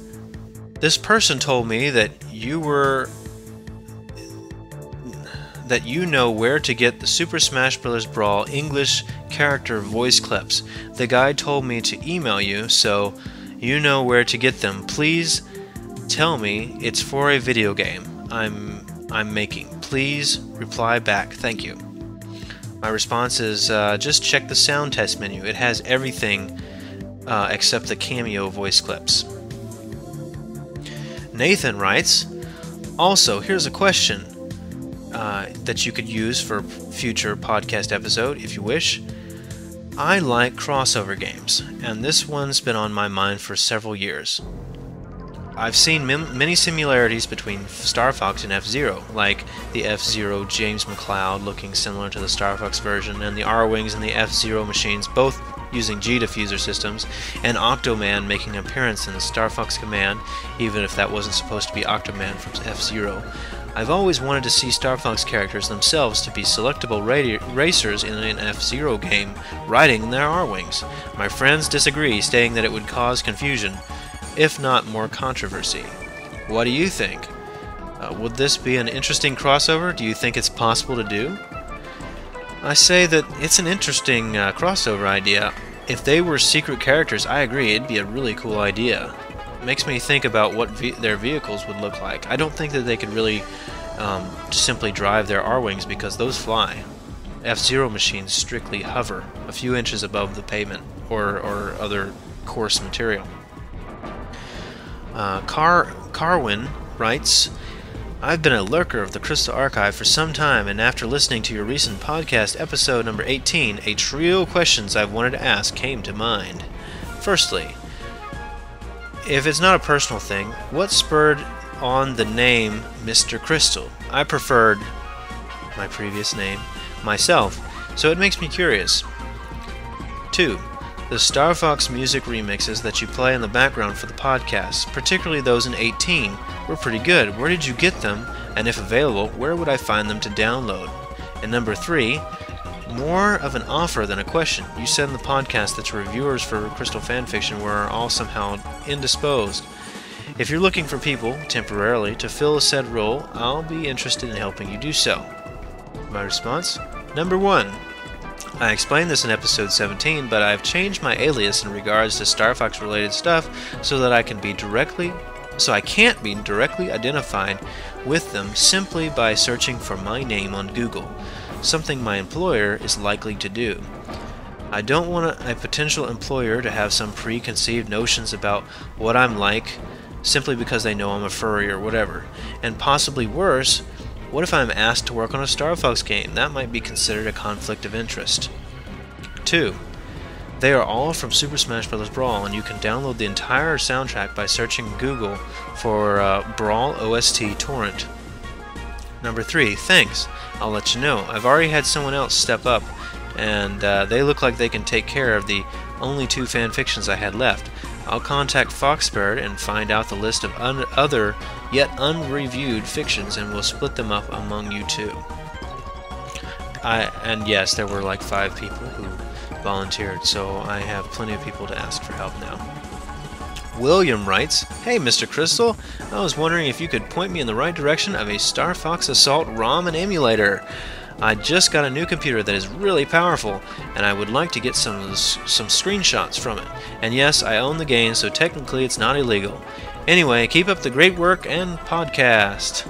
this person told me that you know where to get the Super Smash Bros. Brawl English character voice clips. The guy told me to email you, so you know where to get them. Please tell me it's for a video game I'm making. Please reply back. Thank you. My response is just check the sound test menu. It has everything except the cameo voice clips. Nathan writes, Also, here's a question that you could use for future podcast episode if you wish. I like crossover games, and this one's been on my mind for several years. I've seen many similarities between Star Fox and F-Zero, like the F-Zero James McCloud looking similar to the Star Fox version, and the R-Wings and the F-Zero machines both using G-diffuser systems, and Octoman making an appearance in the Star Fox Command, even if that wasn't supposed to be Octoman from F-Zero. I've always wanted to see Star Fox characters themselves to be selectable racers in an F-Zero game, riding their R-Wings. My friends disagree, stating that it would cause confusion, if not more controversy. What do you think? Would this be an interesting crossover? Do you think it's possible to do? I say that it's an interesting crossover idea. If they were secret characters, I agree, it'd be a really cool idea. It makes me think about what their vehicles would look like. I don't think that they could really simply drive their R-Wings because those fly. F-Zero machines strictly hover a few inches above the pavement or other coarse material. Carwin writes, I've been a lurker of the Crystal Archive for some time, and after listening to your recent podcast episode number 18, a trio of questions I've wanted to ask came to mind. Firstly, if it's not a personal thing, what spurred on the name Mr. Crystal? I preferred my previous name myself, so it makes me curious. 2. The Star Fox music remixes that you play in the background for the podcast, particularly those in 18, were pretty good. Where did you get them? And if available, where would I find them to download? And number 3, more of an offer than a question. You said in the podcast that reviewers for Crystal Fanfiction were all somehow indisposed. If you're looking for people, temporarily, to fill a said role, I'll be interested in helping you do so. My response? Number 1. I explained this in episode 17, but I've changed my alias in regards to Star Fox related stuff so that I can't be directly identified with them simply by searching for my name on Google, something my employer is likely to do. I don't want a potential employer to have some preconceived notions about what I'm like simply because they know I'm a furry or whatever. And possibly worse, what if I'm asked to work on a Star Fox game? That might be considered a conflict of interest. 2. They are all from Super Smash Bros. Brawl, and you can download the entire soundtrack by searching Google for Brawl OST Torrent. Number 3. Thanks. I'll let you know. I've already had someone else step up, and they look like they can take care of the only 2 fanfictions I had left. I'll contact Foxbird and find out the list of other yet unreviewed fictions, and we'll split them up among you two. And yes, there were like 5 people who volunteered, so I have plenty of people to ask for help now. William writes, Hey Mr. Crystal, I was wondering if you could point me in the right direction of a Star Fox Assault ROM and emulator. I just got a new computer that is really powerful, and I would like to get some screenshots from it. And yes, I own the game, so technically it's not illegal. Anyway, keep up the great work and podcast.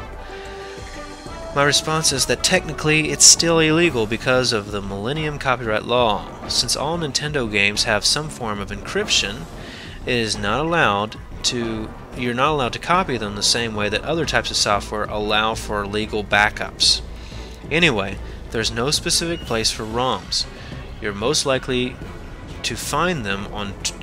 My response is that technically it's still illegal because of the Millennium Copyright Law. Since all Nintendo games have some form of encryption, you're not allowed to copy them the same way that other types of software allow for legal backups. Anyway, there's no specific place for ROMs. You're most likely to find them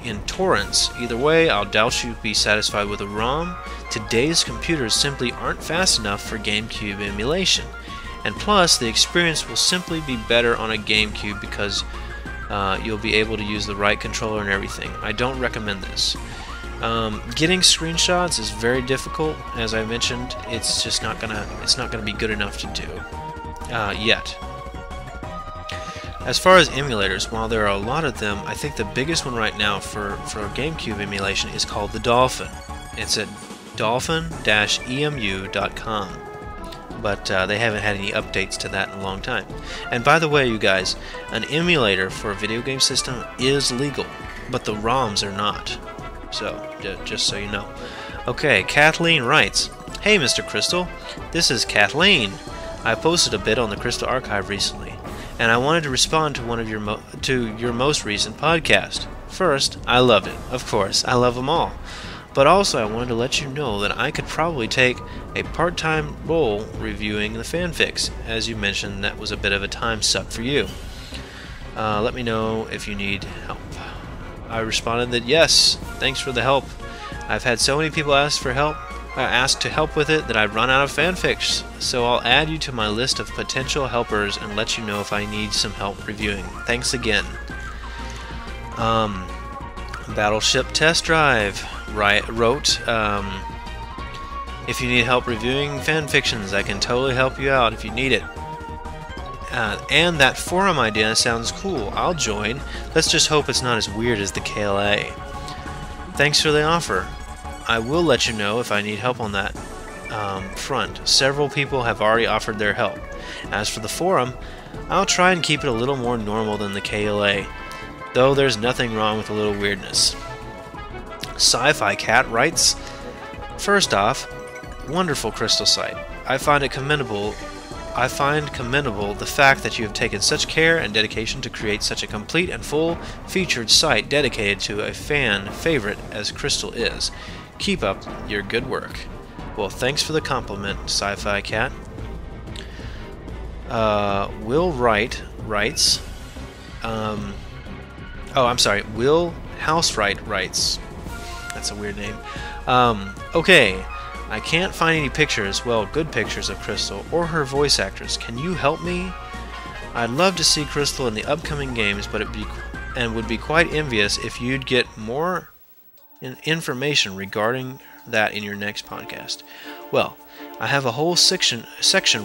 in torrents. Either way, I'll doubt you'd be satisfied with a ROM. Today's computers simply aren't fast enough for GameCube emulation. And plus, the experience will simply be better on a GameCube because you'll be able to use the right controller and everything. I don't recommend this. Getting screenshots is very difficult. As I mentioned, it's just not gonna be good enough to do. Yet. As far as emulators, while there are a lot of them, I think the biggest one right now for GameCube emulation is called the Dolphin. It's at dolphin-emu.com, but they haven't had any updates to that in a long time. And by the way, you guys, an emulator for a video game system is legal, but the ROMs are not. So, just so you know. Okay, Kathleen writes, Hey Mr. Crystal, this is Kathleen. I posted a bit on the Crystal Archive recently, and I wanted to respond to one of your most recent podcast. First, I loved it. Of course, I love them all. But also I wanted to let you know that I could probably take a part-time role reviewing the fanfics. As you mentioned, that was a bit of a time suck for you. Let me know if you need help. I responded that yes, thanks for the help. I've had so many people ask to help with it that I've run out of fanfics, so I'll add you to my list of potential helpers and let you know if I need some help reviewing. Thanks again. Battleship Test Drive wrote, if you need help reviewing fanfictions, I can totally help you out if you need it. And that forum idea sounds cool. I'll join. Let's just hope it's not as weird as the KLA. Thanks for the offer. I will let you know if I need help on that front. Several people have already offered their help. As for the forum, I'll try and keep it a little more normal than the KLA, though there's nothing wrong with a little weirdness. Sci-Fi Cat writes, first off, wonderful Crystal site. I find commendable the fact that you have taken such care and dedication to create such a complete and full-featured site dedicated to a fan favorite as Crystal is. Keep up your good work. Well, thanks for the compliment, Sci-Fi Cat. Will Wright writes... Will Housewright writes... That's a weird name. Okay. I can't find any pictures, well, good pictures of Crystal or her voice actress. Can you help me? I'd love to see Crystal in the upcoming games, but would be quite envious if you'd get more information regarding that in your next podcast. Well, I have a whole section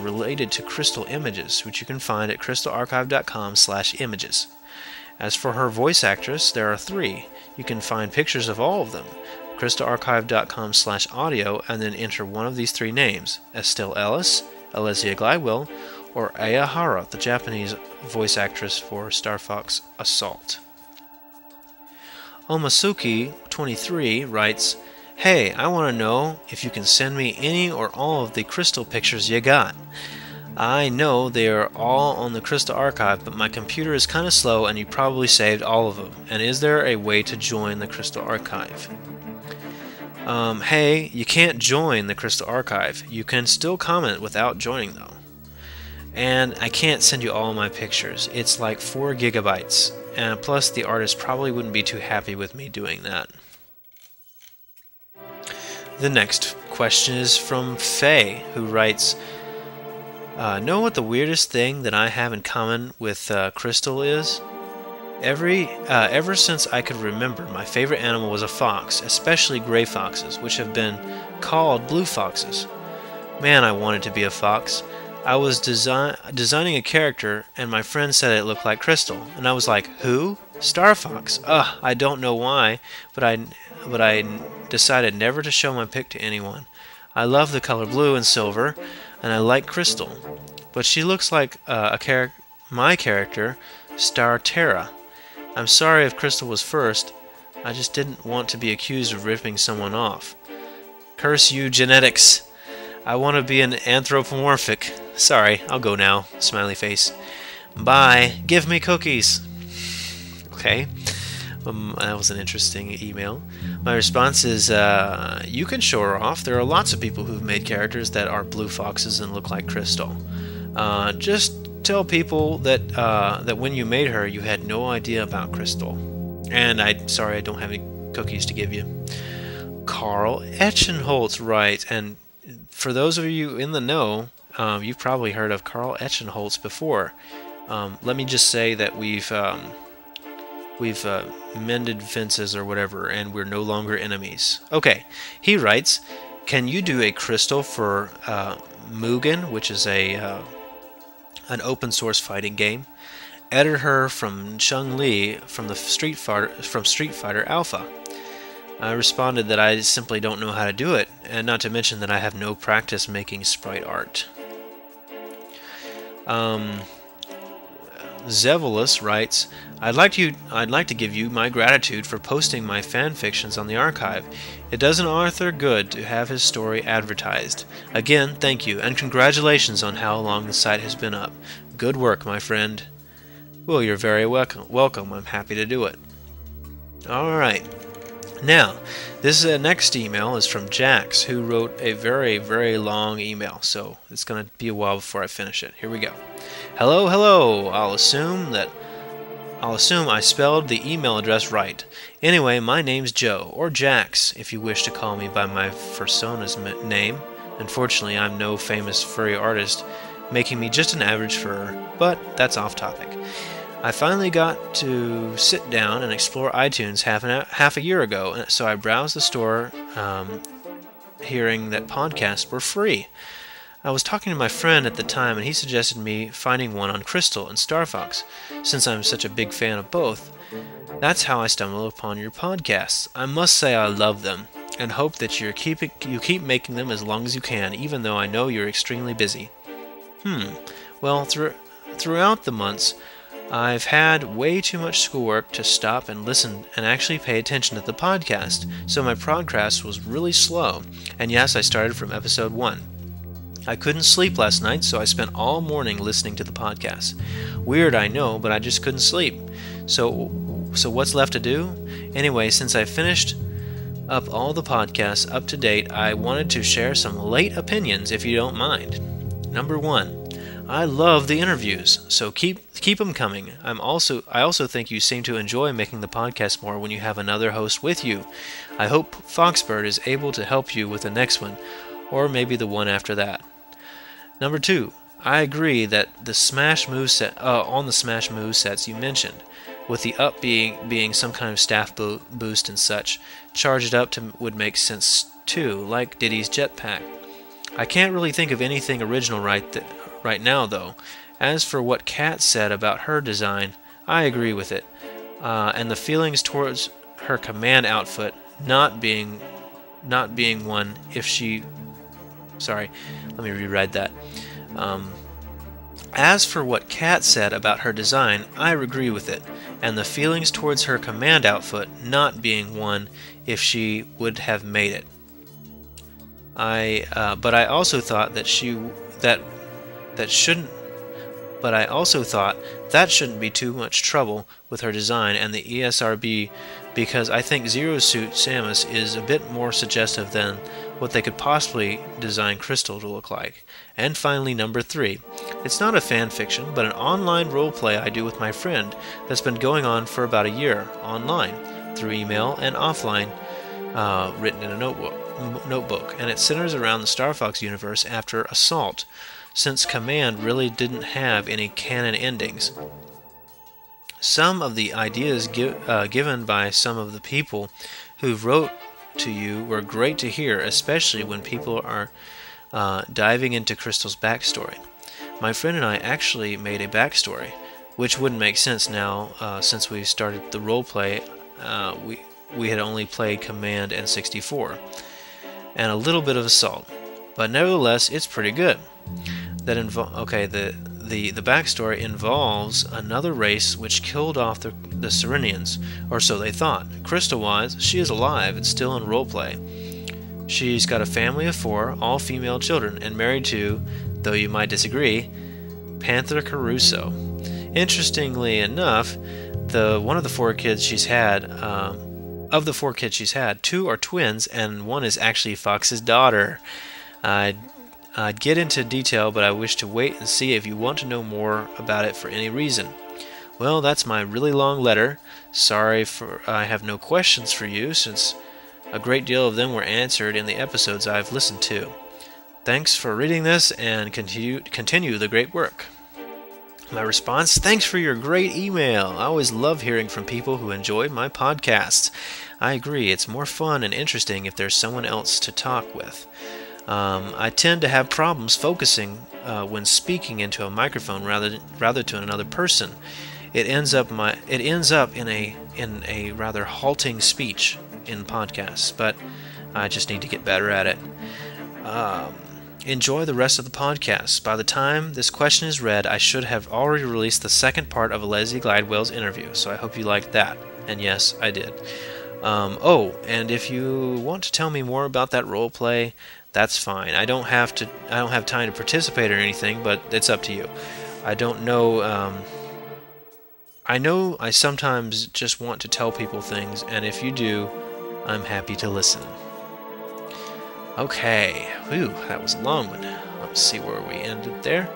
related to Crystal images, which you can find at crystalarchive.com/images. As for her voice actress, there are 3. You can find pictures of all of them. crystalarchive.com/audio, and then enter one of these 3 names: Estelle Ellis, Alesia Glidewell, or Aya Hara, the Japanese voice actress for Star Fox Assault. Omasuki23 writes, hey, I want to know if you can send me any or all of the Crystal pictures you got. I know they are all on the Crystal Archive, but my computer is kind of slow and you probably saved all of them. And is there a way to join the Crystal Archive? Hey, you can't join the Crystal Archive. You can still comment without joining though. And I can't send you all my pictures. It's like 4 gigabytes. And plus the artist probably wouldn't be too happy with me doing that. The next question is from Faye, who writes, know what the weirdest thing that I have in common with Crystal is? Ever since I could remember, my favorite animal was a fox, especially gray foxes, which have been called blue foxes. Man, I wanted to be a fox. I was designing a character, and my friend said it looked like Crystal, and I was like, who? Star Fox. Ugh, I don't know why, but I decided never to show my pic to anyone. I love the color blue and silver, and I like Crystal, but she looks like my character, Star Terra. I'm sorry if Crystal was first. I just didn't want to be accused of ripping someone off. Curse you, genetics. I want to be an anthropomorphic. Sorry, I'll go now. Smiley face. Bye. Give me cookies. Okay. That was an interesting email. My response is, you can show her off. There are lots of people who've made characters that are blue foxes and look like Crystal. Just tell people that that when you made her, you had no idea about Crystal. And sorry, I don't have any cookies to give you. Carl Etchenholtz writes, and for those of you in the know, you've probably heard of Carl Etchenholtz before. Let me just say that we've mended fences or whatever, and we're no longer enemies. Okay, he writes, can you do a Crystal for Mugen, which is an open source fighting game? Edit her from Chun Li from Street Fighter Alpha. I responded that I simply don't know how to do it, and not to mention that I have no practice making sprite art. Zevolus writes, I'd like to give you my gratitude for posting my fanfictions on the archive. It does an author good to have his story advertised. Again, thank you, and congratulations on how long the site has been up. Good work, my friend. Well, you're very welcome. I'm happy to do it. Alright. Now, this next email is from Jax, who wrote a very, very long email, so it's going to be a while before I finish it. Here we go. Hello. I'll assume I spelled the email address right. Anyway, my name's Joe, or Jax, if you wish to call me by my persona's name. Unfortunately, I'm no famous furry artist, making me just an average furrer, but that's off topic. I finally got to sit down and explore iTunes half a year ago, so I browsed the store, hearing that podcasts were free. I was talking to my friend at the time, and he suggested me finding one on Crystal and Star Fox, since I'm such a big fan of both. That's how I stumbled upon your podcasts. I must say I love them, and hope that you keep making them as long as you can, even though I know you're extremely busy. Well, throughout the months, I've had way too much schoolwork to stop and listen and actually pay attention to the podcast, so my progress was really slow, and yes, I started from episode 1. I couldn't sleep last night, so I spent all morning listening to the podcast. Weird, I know, but I just couldn't sleep. So what's left to do? Anyway, since I finished up all the podcasts up to date, I wanted to share some late opinions, if you don't mind. Number 1. I love the interviews, so keep them coming. I also think you seem to enjoy making the podcast more when you have another host with you. I hope Foxbird is able to help you with the next one, or maybe the one after that. Number 2, I agree that the Smash move set on the Smash move sets you mentioned, with the up being some kind of staff boost and such, charge it up would make sense too, like Diddy's jetpack. I can't really think of anything original right now, though. As for what Kat said about her design, I agree with it. And the feelings towards her command outfit not being one if she... Sorry, let me rewrite that. As for what Kat said about her design, I agree with it. And the feelings towards her command outfit not being one if she would have made it. But I also thought that shouldn't be too much trouble with her design and the ESRB, because I think Zero Suit Samus is a bit more suggestive than what they could possibly design Crystal to look like. And finally, number 3. It's not a fan fiction, but an online roleplay I do with my friend that's been going on for about a year, online, through email and offline, written in a notebook, and it centers around the Star Fox universe after Assault, since Command really didn't have any canon endings. Some of the ideas given by some of the people who wrote to you were great to hear, especially when people are diving into Crystal's backstory. My friend and I actually made a backstory, which wouldn't make sense now since we started the roleplay. We had only played Command and 64, and a little bit of Assault, but nevertheless, it's pretty good. The backstory involves another race which killed off the Serenians, or so they thought. Crystal-wise, she is alive and still in roleplay. She's got a family of 4, all female children, and married to, though you might disagree, Panther Caruso. Interestingly enough, one of the 4 kids she's had, of the 4 kids she's had, 2 are twins, and 1 is actually Fox's daughter. I'd get into detail, but I wish to wait and see if you want to know more about it for any reason. Well, that's my really long letter. Sorry I have no questions for you, since a great deal of them were answered in the episodes I've listened to. Thanks for reading this, and continue the great work. My response: thanks for your great email. I always love hearing from people who enjoy my podcasts. I agree, it's more fun and interesting if there's someone else to talk with. I tend to have problems focusing when speaking into a microphone rather to another person. It ends up in a rather halting speech in podcasts, but I just need to get better at it. Enjoy the rest of the podcast. By the time this question is read, I should have already released the second part of Leslie Glidewell's interview, so I hope you liked that. And yes, I did. And if you want to tell me more about that role play, that's fine. I don't have time to participate or anything, but it's up to you. I don't know. I know I sometimes just want to tell people things, and if you do, I'm happy to listen. Okay, whew, that was a long one. Let's see where we ended there.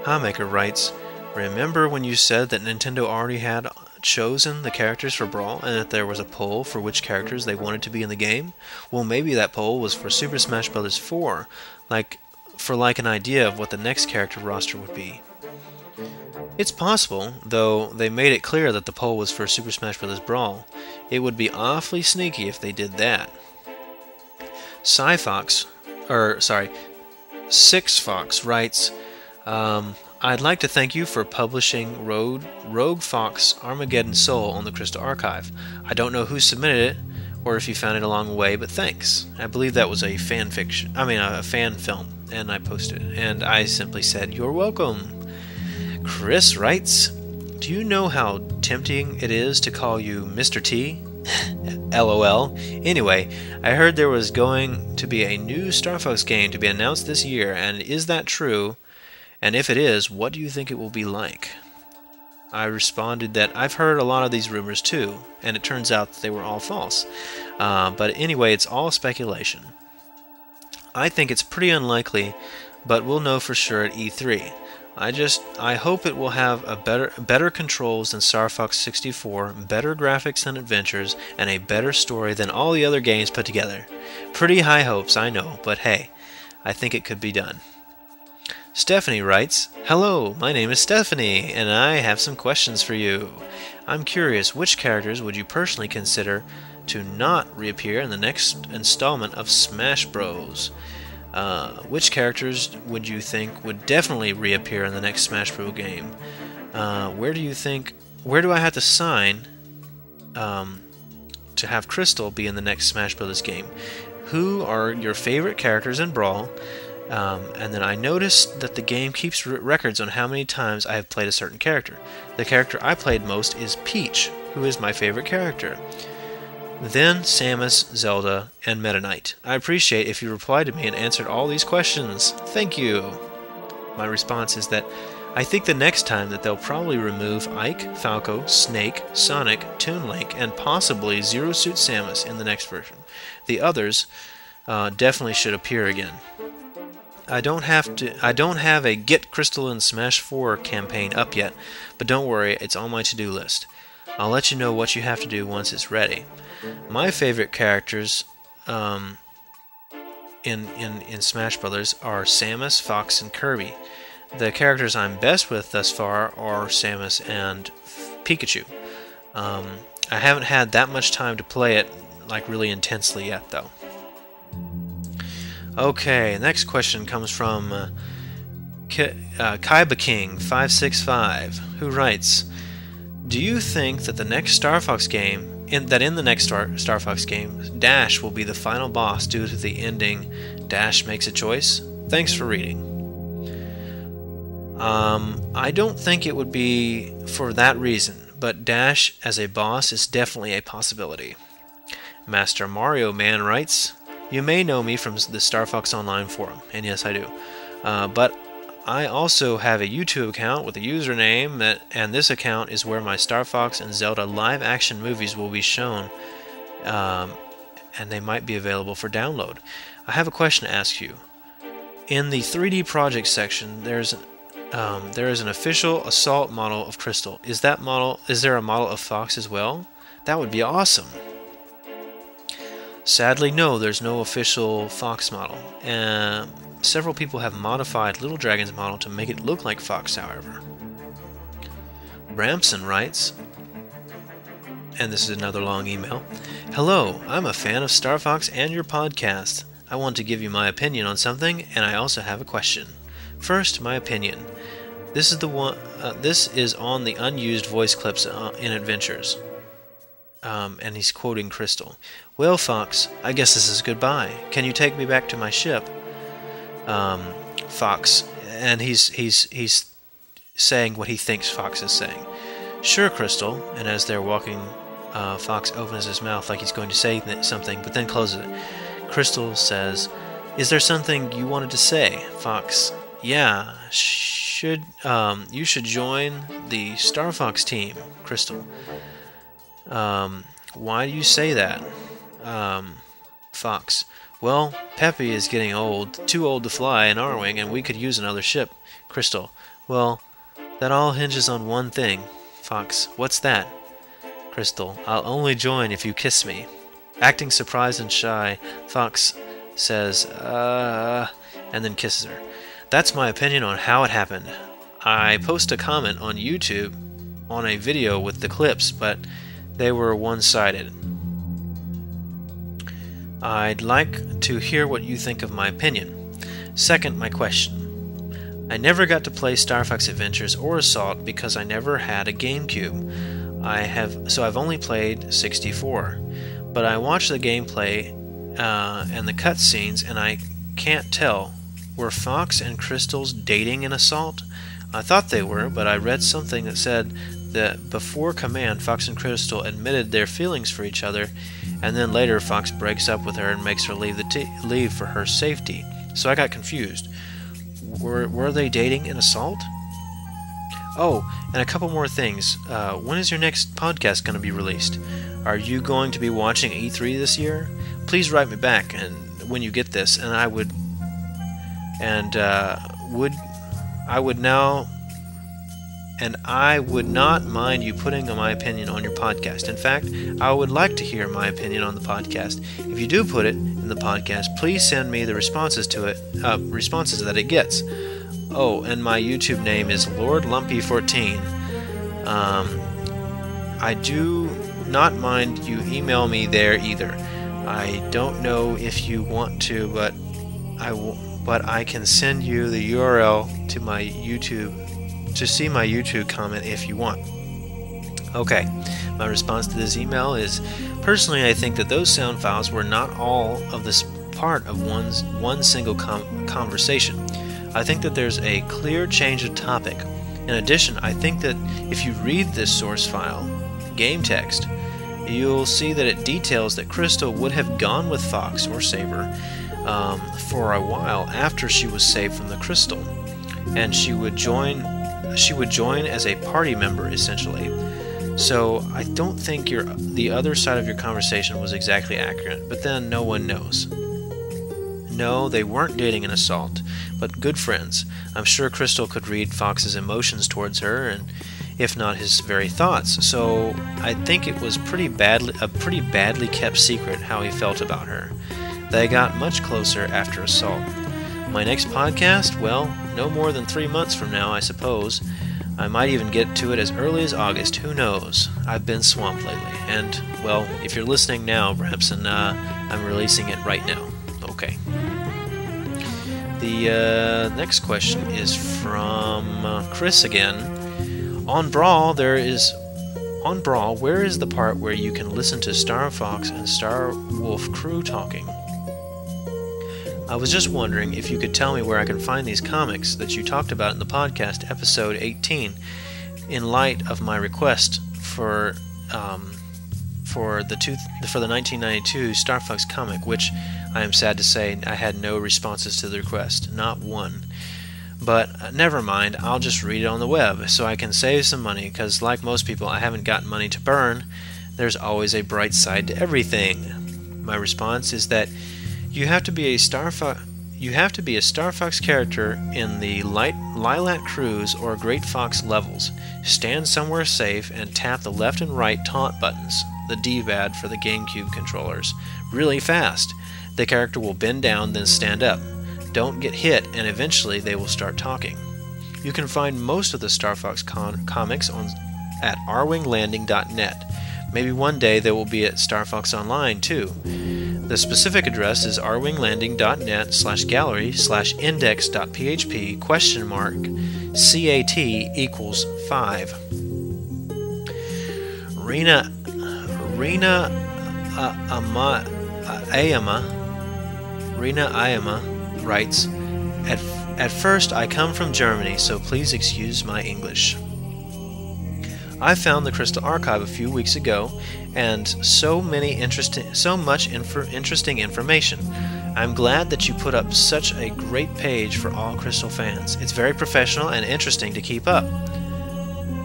Hamaker writes, remember when you said that Nintendo already had chosen the characters for Brawl and that there was a poll for which characters they wanted to be in the game? Well, maybe that poll was for Super Smash Bros. 4, like an idea of what the next character roster would be. It's possible, though they made it clear that the poll was for Super Smash Bros. Brawl. It would be awfully sneaky if they did that. Six Fox writes, I'd like to thank you for publishing Rogue Fox Armageddon Soul on the Crystal Archive. I don't know who submitted it, or if you found it along the way, but thanks. I believe that was a fan film, and I posted it, and I simply said, you're welcome. Chris writes, do you know how tempting it is to call you Mr. T? LOL. Anyway, I heard there was going to be a new Star Fox game to be announced this year, and is that true? And if it is, what do you think it will be like? I responded that I've heard a lot of these rumors too, and it turns out that they were all false. But anyway, it's all speculation. I think it's pretty unlikely, but we'll know for sure at E3. I hope it will have better controls than Star Fox 64, better graphics and adventures, and a better story than all the other games put together. Pretty high hopes, I know, but hey, I think it could be done. Stephanie writes, hello, my name is Stephanie, and I have some questions for you. I'm curious, which characters would you personally consider to not reappear in the next installment of Smash Bros? Which characters would you think would definitely reappear in the next Smash Bros. Game? Where do I have to sign to have Crystal be in the next Smash Bros. Game? Who are your favorite characters in Brawl? And then I noticed that the game keeps records on how many times I have played a certain character. The character I played most is Peach, who is my favorite character. Then Samus, Zelda, and Meta Knight. I appreciate if you replied to me and answered all these questions. Thank you. My response is that I think the next time that they'll probably remove Ike, Falco, Snake, Sonic, Toon Link, and possibly Zero Suit Samus in the next version. The others definitely should appear again. I don't have a Get Crystal in Smash 4 campaign up yet, but don't worry, it's on my to-do list. I'll let you know what you have to do once it's ready. My favorite characters in Smash Brothers are Samus, Fox, and Kirby. The characters I'm best with thus far are Samus and Pikachu. I haven't had that much time to play it like really intensely yet, though. Okay, next question comes from Kaiba King 565, who writes, do you think that the next Star Fox game in the next Star Fox game, Dash will be the final boss due to the ending Dash makes a choice? Thanks for reading. I don't think it would be for that reason, but Dash as a boss is definitely a possibility. Master Mario Man writes, you may know me from the Star Fox Online forum, and yes I do, but I also have a YouTube account with a username and this account is where my Star Fox and Zelda live-action movies will be shown, and they might be available for download. I have a question to ask you. In the 3D project section, there is an official assault model of Crystal. Is there a model of Fox as well? That would be awesome. Sadly, no, there's no official Fox model. Several people have modified Little Dragon's model to make it look like Fox, however. Bramson writes, and this is another long email, hello, I'm a fan of Star Fox and your podcast. I want to give you my opinion on something, and I also have a question. First, my opinion. This is on the unused voice clips in Adventures. And he's quoting Crystal. Well, Fox, I guess this is goodbye. Can you take me back to my ship? Fox, and he's saying what he thinks Fox is saying. Sure, Crystal. And as they're walking, Fox opens his mouth like he's going to say something, but then closes it. Crystal says, "Is there something you wanted to say?" Fox, "Yeah. You should join the Star Fox team." Crystal, "Why do you say that?" Fox. Well, Peppy is getting old, too old to fly in Arwing, and we could use another ship. Crystal. Well, that all hinges on one thing. Fox. What's that? Crystal. I'll only join if you kiss me. Acting surprised and shy, Fox says, and then kisses her. That's my opinion on how it happened. I post a comment on YouTube on a video with the clips, but they were one-sided. I'd like to hear what you think of my opinion. Second, my question. I never got to play Star Fox Adventures or Assault because I never had a GameCube. So I've only played 64. But I watched the gameplay and the cutscenes, and I can't tell. Were Fox and Crystal's dating in Assault? I thought they were, but I read something that said that before Command, Fox and Crystal admitted their feelings for each other, and then later Fox breaks up with her and makes her leave for her safety. So I got confused. Were they dating in Assault? Oh, and a couple more things. When is your next podcast going to be released? Are you going to be watching E3 this year? Please write me back and when you get this, and I would not mind you putting my opinion on your podcast. In fact, I would like to hear my opinion on the podcast. If you do put it in the podcast, please send me the responses that it gets. Oh, and my YouTube name is Lord Lumpy14. I do not mind you email me there either. I don't know if you want to, but I can send you the URL to my YouTube to see my YouTube comment if you want. Okay, my response to this email is, personally I think that those sound files were not all of this part of one single conversation. I think that there's a clear change of topic. In addition, I think that if you read this source file, game text, you'll see that it details that Crystal would have gone with Fox or Saber for a while after she was saved from the crystal, and she would join as a party member essentially. So I don't think the other side of your conversation was exactly accurate, but then no one knows. No, they weren't dating in Assault, but good friends. I'm sure Crystal could read Fox's emotions towards her, and if not his very thoughts. So I think it was a pretty badly kept secret how he felt about her. They got much closer after Assault. My next podcast, well, no more than 3 months from now, I suppose. I might even get to it as early as August, who knows? I've been swamped lately, and, well, if you're listening now, perhaps, and I'm releasing it right now. Okay. The next question is from Chris again. On Brawl, where is the part where you can listen to Star Fox and Star Wolf crew talking? I was just wondering if you could tell me where I can find these comics that you talked about in the podcast, episode 18, in light of my request for the 1992 Star Fox comic, which I am sad to say I had no responses to the request, not one. But never mind, I'll just read it on the web so I can save some money, because like most people, I haven't got money to burn. There's always a bright side to everything. My response is that you have to be a Star Fox character in the Lilac Cruise or Great Fox levels. Stand somewhere safe and tap the left and right taunt buttons, the D-pad for the GameCube controllers, really fast. The character will bend down, then stand up. Don't get hit, and eventually they will start talking. You can find most of the Star Fox comics at arwinglanding.net. Maybe one day they will be at Star Fox Online too. The specific address is arwinglanding.net/gallery/index.php $CAT=5. Rena Ayama writes, At first I come from Germany, so please excuse my English. I found the Crystal Archive a few weeks ago, and so much interesting information. I'm glad that you put up such a great page for all Crystal fans. It's very professional and interesting to keep up.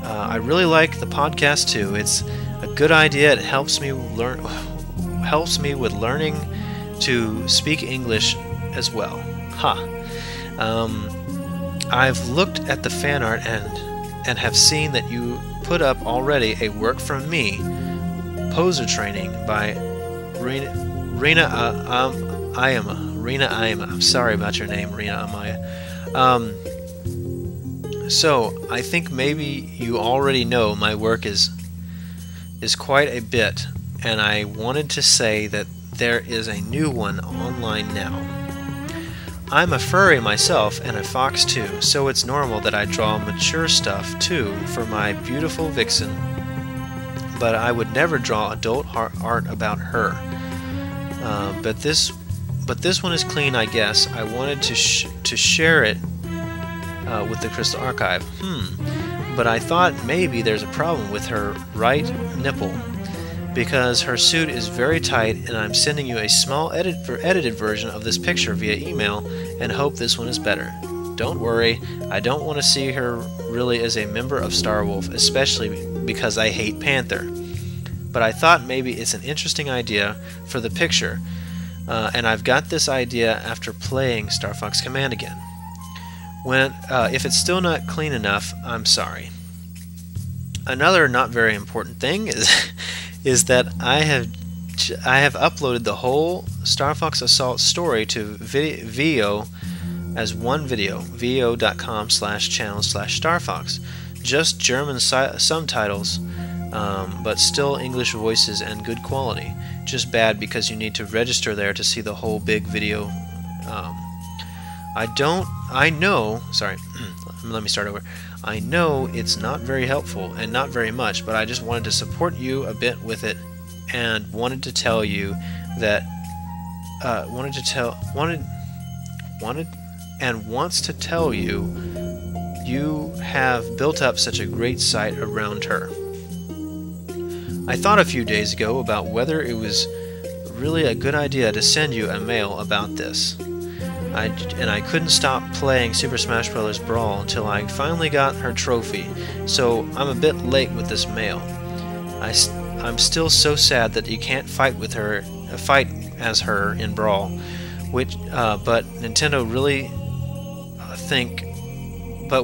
I really like the podcast too. It's a good idea. It helps me helps me with learning to speak English as well. I've looked at the fan art and have seen that you put up already a work from me poser training by Rina Ayama. I'm sorry about your name, Rina Amaya. So I think maybe you already know my work is quite a bit, and I wanted to say that there is a new one online now. I'm a furry myself and a fox too, so it's normal that I draw mature stuff too for my beautiful vixen, but I would never draw adult art about her. But this one is clean, I guess. I wanted to share it with the Crystal Archive. But I thought maybe there's a problem with her right nipple, because her suit is very tight, and I'm sending you a small edited version of this picture via email and hope this one is better. Don't worry, I don't want to see her really as a member of Starwolf, especially because I hate Panther. But I thought maybe it's an interesting idea for the picture, and I've got this idea after playing Star Fox Command again. If it's still not clean enough, I'm sorry. Another not very important thing is that I have uploaded the whole Star Fox Assault story to Veo as one video, veo.com/channel/starfox. Just German subtitles, but still English voices and good quality. Just bad because you need to register there to see the whole big video. Let me start over. I know it's not very helpful and not very much, but I just wanted to support you a bit with it, and wanted to tell you that wants to tell you you have built up such a great site around her. I thought a few days ago about whether it was really a good idea to send you a mail about this. I couldn't stop playing Super Smash Bros. Brawl until I finally got her trophy, so I'm a bit late with this mail. I'm still so sad that you can't fight as her in Brawl, but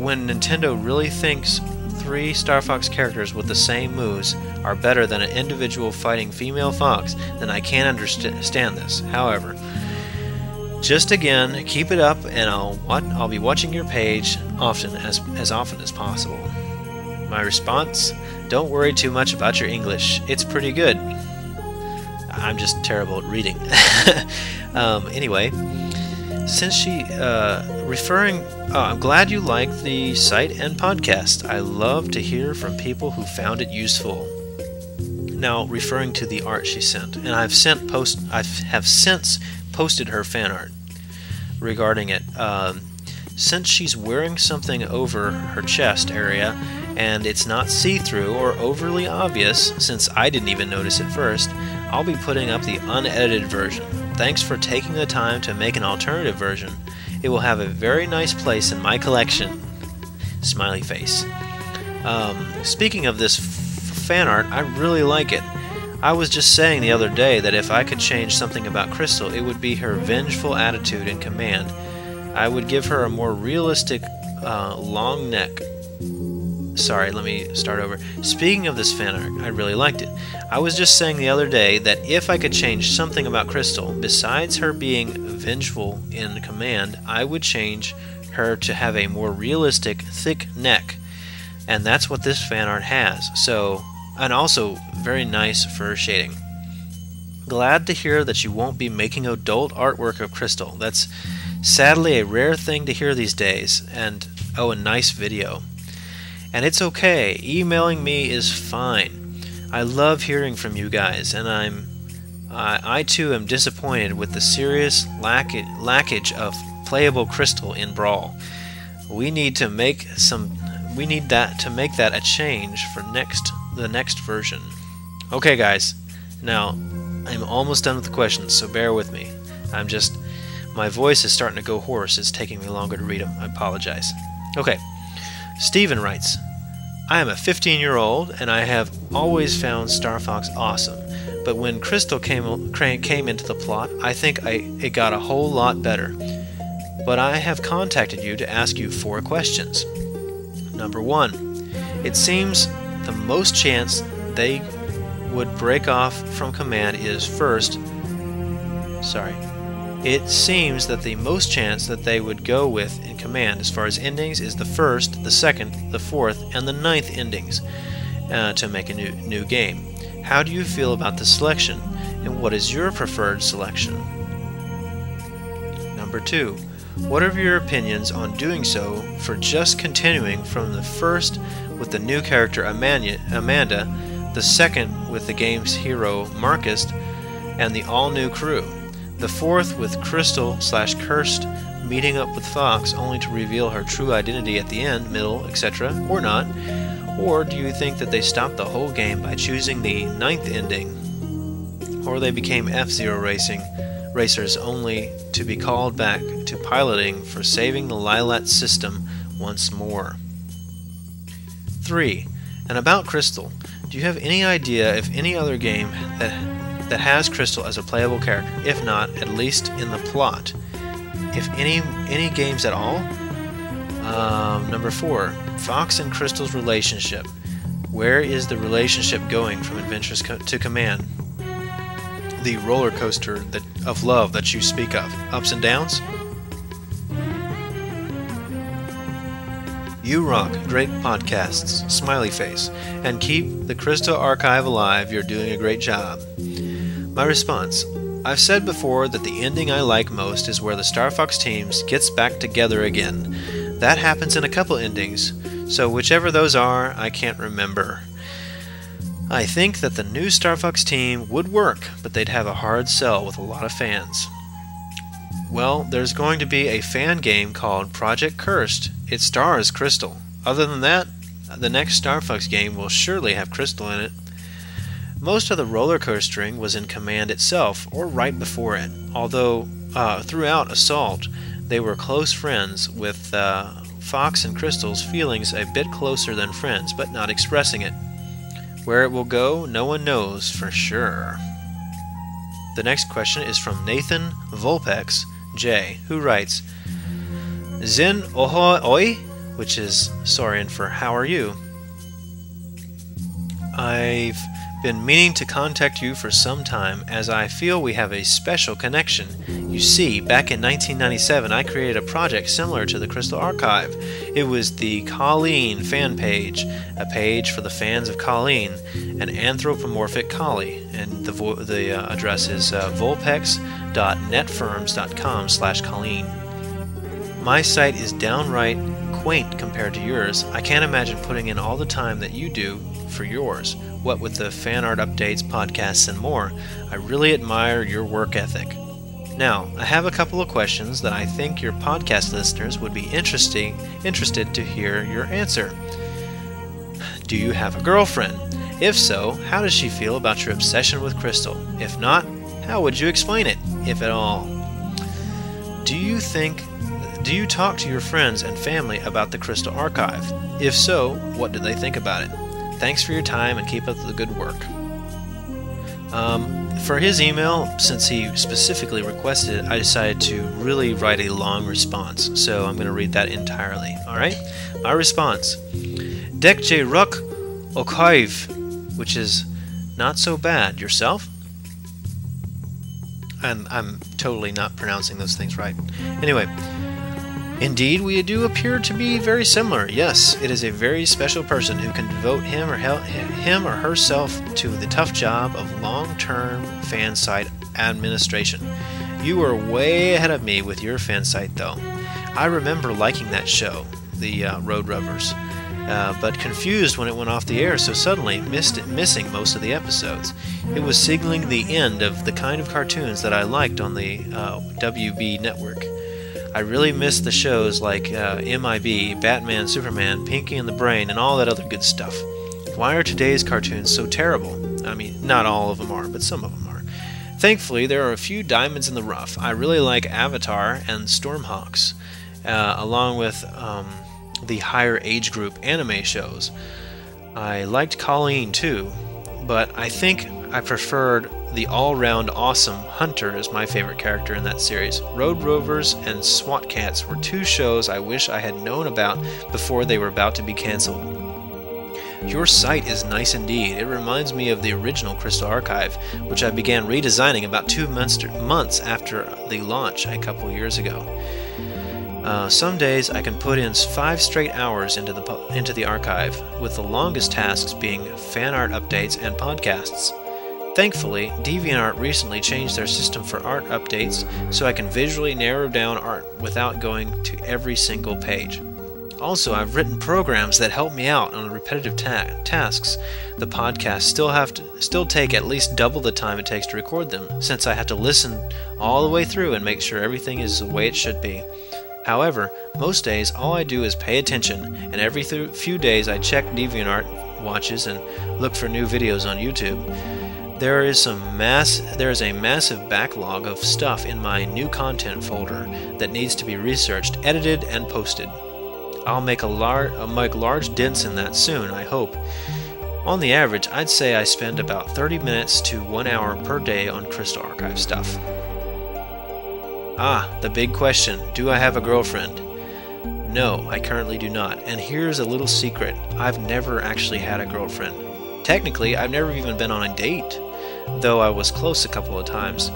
when Nintendo really thinks 3 Star Fox characters with the same moves are better than an individual fighting female fox, then I can't understand this. However, just again, keep it up, and I'll be watching your page as often as possible. My response: don't worry too much about your English. It's pretty good. I'm just terrible at reading. Anyway, since I'm glad you liked the site and podcast. I love to hear from people who found it useful. Now, referring to the art she sent, and I have since posted her fan art regarding it. Since she's wearing something over her chest area and it's not see-through or overly obvious, since I didn't even notice it first, I'll be putting up the unedited version. Thanks for taking the time to make an alternative version. It will have a very nice place in my collection. Smiley face. Speaking of this fan art, I really like it. I was just saying the other day that if I could change something about Crystal, it would be her vengeful attitude in Command. I would give her a more realistic long neck. Sorry, let me start over. Speaking of this fan art, I really liked it. I was just saying the other day that if I could change something about Crystal, besides her being vengeful in Command, I would change her to have a more realistic, thick neck. And that's what this fan art has. And also very nice fur shading. Glad to hear that you won't be making adult artwork of Crystal. That's sadly a rare thing to hear these days. And a nice video. And it's okay. Emailing me is fine. I love hearing from you guys, and I too am disappointed with the serious lackage of playable Crystal in Brawl. We need that to make that a change for the next version. Okay, guys. Now, I'm almost done with the questions, so bear with me. My voice is starting to go hoarse. It's taking me longer to read them. I apologize. Okay. Steven writes, I am a 15-year-old, and I have always found Star Fox awesome. but when Crystal came into the plot, I think it got a whole lot better. But I have contacted you to ask you 4 questions. Number 1. It seems the most chance they would break off from command is It seems that the most chance that they would go with in command as far as endings is the 1st, the 2nd, the 4th, and the 9th endings to make a new game. How do you feel about the selection, and what is your preferred selection? Number 2. What are your opinions on doing so for just continuing from the 1st with the new character Amanda, the 2nd with the game's hero Marcus, and the all-new crew, the 4th with Crystal/Cursed meeting up with Fox only to reveal her true identity at the end, middle, etc., or not? Or do you think that they stopped the whole game by choosing the 9th ending? Or they became F-Zero racers only to be called back to piloting for saving the Lylat system once more? 3. And about Crystal, do you have any idea if any other game that has Crystal as a playable character, if not, at least in the plot? If any games at all? Number 4. Fox and Crystal's relationship. Where is the relationship going from Adventures to Command? The roller coaster of love that you speak of. Ups and downs? You rock. Great podcasts. Smiley face. And keep the Crystal Archive alive. You're doing a great job. My response. I've said before that the ending I like most is where the Star Fox teams gets back together again. That happens in a couple endings, so whichever those are, I can't remember. I think that the new Star Fox team would work, but they'd have a hard sell with a lot of fans. Well, there's going to be a fan game called Project Cursed. It stars Crystal. Other than that, the next Star Fox game will surely have Crystal in it. Most of the roller coastering was in Command itself, or right before it, although throughout Assault, they were close friends, with Fox and Crystal's feelings a bit closer than friends, but not expressing it. Where it will go, no one knows for sure. The next question is from Nathan Volpex J, who writes, Zin oho oi, which is Saurian for how are you? I've been meaning to contact you for some time, as I feel we have a special connection. You see, back in 1997 I created a project similar to the Crystal Archive. It was the Colleen fan page, a page for the fans of Colleen, an anthropomorphic collie, and the address is volpex.netfirms.com/Colleen. My site is downright quaint compared to yours. I can't imagine putting in all the time that you do for yours, what with the fan art updates, podcasts, and more. I really admire your work ethic. Now, I have a couple of questions that I think your podcast listeners would be interested to hear your answer. Do you have a girlfriend? If so, how does she feel about your obsession with Crystal? If not, how would you explain it, if at all? Do you talk to your friends and family about the Crystal Archive? If so, what do they think about it? Thanks for your time and keep up the good work. For his email, since he specifically requested it, I decided to really write a long response, so I'm going to read that entirely. Alright? My response. Dekje Ruk Okaiv, which is not so bad. Yourself? And I'm totally not pronouncing those things right. Anyway. Indeed, we do appear to be very similar. Yes, it is a very special person who can devote him or herself to the tough job of long-term fan site administration. You are way ahead of me with your fan site, though. I remember liking that show, the Road Rubbers, but confused when it went off the air so suddenly, missing most of the episodes. It was signaling the end of the kind of cartoons that I liked on the WB network. I really miss the shows like MIB, Batman, Superman, Pinky and the Brain, and all that other good stuff. Why are today's cartoons so terrible? I mean, not all of them are, but some of them are. Thankfully, there are a few diamonds in the rough. I really like Avatar and Stormhawks, along with the higher age group anime shows. I liked Colleen too, but I think I preferred the all-round awesome Hunter as my favorite character in that series. Road Rovers and SWAT Cats were two shows I wish I had known about before they were about to be canceled. Your site is nice indeed. It reminds me of the original Crystal Archive, which I began redesigning about 2 months after the launch a couple years ago. Some days I can put in 5 straight hours into the archive, with the longest tasks being fan art updates and podcasts. Thankfully, DeviantArt recently changed their system for art updates so I can visually narrow down art without going to every single page. Also, I've written programs that help me out on repetitive tasks. The podcasts still take at least double the time it takes to record them, since I have to listen all the way through and make sure everything is the way it should be. However, most days all I do is pay attention, and every few days I check DeviantArt watches and look for new videos on YouTube. There is a massive backlog of stuff in my new content folder that needs to be researched, edited, and posted. I'll make large dents in that soon, I hope. On the average, I'd say I spend about 30 minutes to 1 hour per day on Crystal Archive stuff. The big question, do I have a girlfriend? No, I currently do not, and here's a little secret, I've never actually had a girlfriend. Technically, I've never even been on a date, though I was close a couple of times.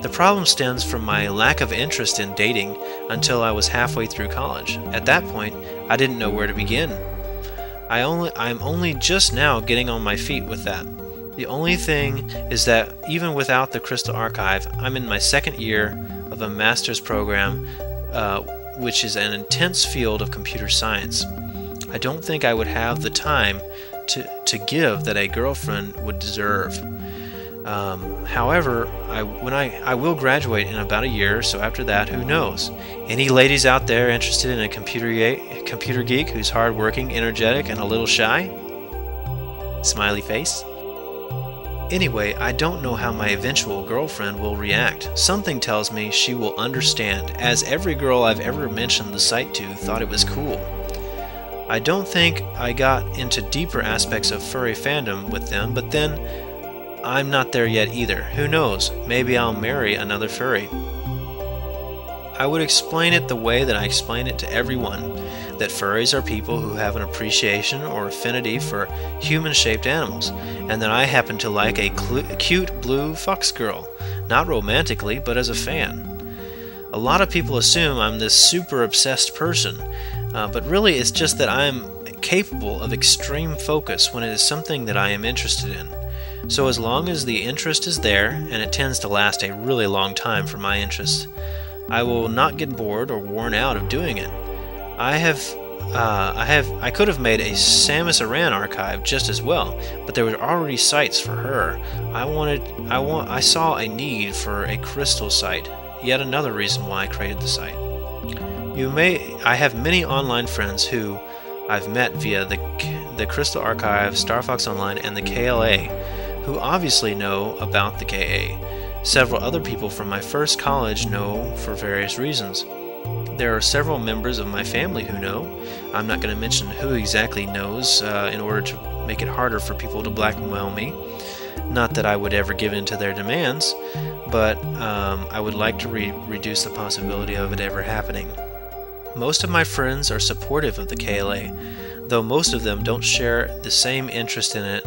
The problem stems from my lack of interest in dating until I was halfway through college. At that point, I didn't know where to begin. I'm only just now getting on my feet with that. The only thing is that even without the Crystal Archive, I'm in my second year of a master's program, which is an intense field of computer science. I don't think I would have the time to give that a girlfriend would deserve. However, I will graduate in about a year, so after that, who knows? Any ladies out there interested in a computer geek who's hardworking, energetic, and a little shy? Smiley face. Anyway, I don't know how my eventual girlfriend will react. Something tells me she will understand, as every girl I've ever mentioned the site to thought it was cool. I don't think I got into deeper aspects of furry fandom with them, but then I'm not there yet either. Who knows? Maybe I'll marry another furry. I would explain it the way that I explain it to everyone, that furries are people who have an appreciation or affinity for human-shaped animals, and that I happen to like a cute blue fox girl, not romantically, but as a fan. A lot of people assume I'm this super obsessed person, but really it's just that I'm capable of extreme focus when it is something that I am interested in. So as long as the interest is there, and it tends to last a really long time for my interest, I will not get bored or worn out of doing it. I could have made a Samus Aran archive just as well, but there were already sites for her. I saw a need for a crystal site, yet another reason why I created the site. I have many online friends who I've met via the Crystal Archive, Star Fox Online, and the KLA, who obviously know about the KA. Several other people from my first college know for various reasons. There are several members of my family who know. I'm not going to mention who exactly knows in order to make it harder for people to blackmail me. Not that I would ever give in to their demands, but I would like to reduce the possibility of it ever happening. Most of my friends are supportive of the KLA, though most of them don't share the same interest in it,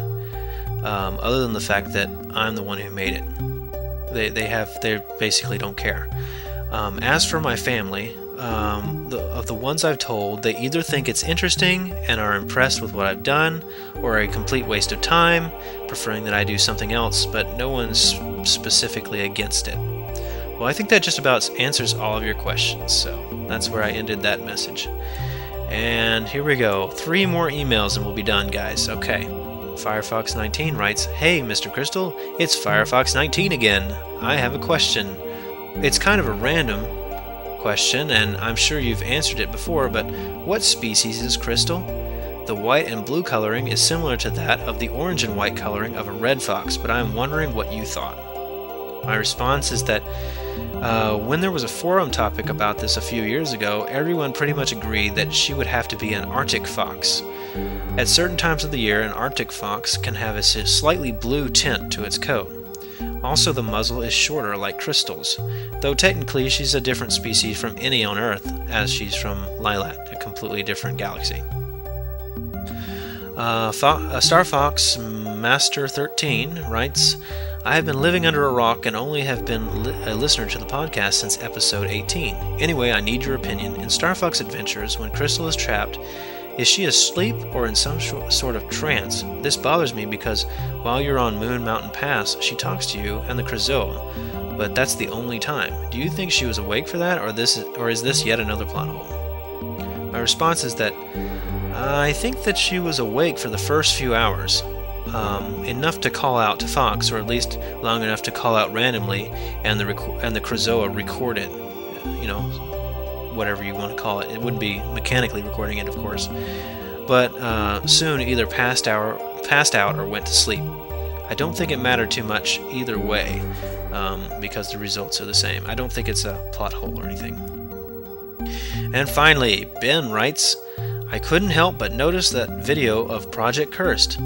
other than the fact that I'm the one who made it. They basically don't care. As for my family, of the ones I've told, they either think it's interesting and are impressed with what I've done, or a complete waste of time, preferring that I do something else, but no one's specifically against it. Well, I think that just about answers all of your questions, so that's where I ended that message. And here we go. 3 more emails and we'll be done, guys. Okay. Firefox19 writes, "Hey, Mr. Crystal, it's Firefox19 again. I have a question. It's kind of a random question, and I'm sure you've answered it before, but what species is Crystal? The white and blue coloring is similar to that of the orange and white coloring of a red fox, but I'm wondering what you thought." My response is that When there was a forum topic about this a few years ago, everyone pretty much agreed that she would have to be an Arctic fox. At certain times of the year, an Arctic fox can have a slightly blue tint to its coat. Also, the muzzle is shorter like Crystal's, though technically she's a different species from any on Earth, as she's from Lilat, a completely different galaxy. Star Fox Master 13 writes, I have been living under a rock and only have been a listener to the podcast since episode 18. Anyway, I need your opinion. In Star Fox Adventures, when Crystal is trapped, is she asleep or in some sort of trance? This bothers me because while you're on Moon Mountain Pass, she talks to you and the Krazoa, but that's the only time. Do you think she was awake for that, or is this yet another plot hole? My response is that I think that she was awake for the first few hours. Enough to call out to Fox, or at least long enough to call out randomly, and the Krazoa record it. Whatever you want to call it. It wouldn't be mechanically recording it, of course. But soon either passed out or went to sleep. I don't think it mattered too much either way, because the results are the same. I don't think it's a plot hole or anything. And finally, Ben writes, I couldn't help but notice that video of Project Cursed.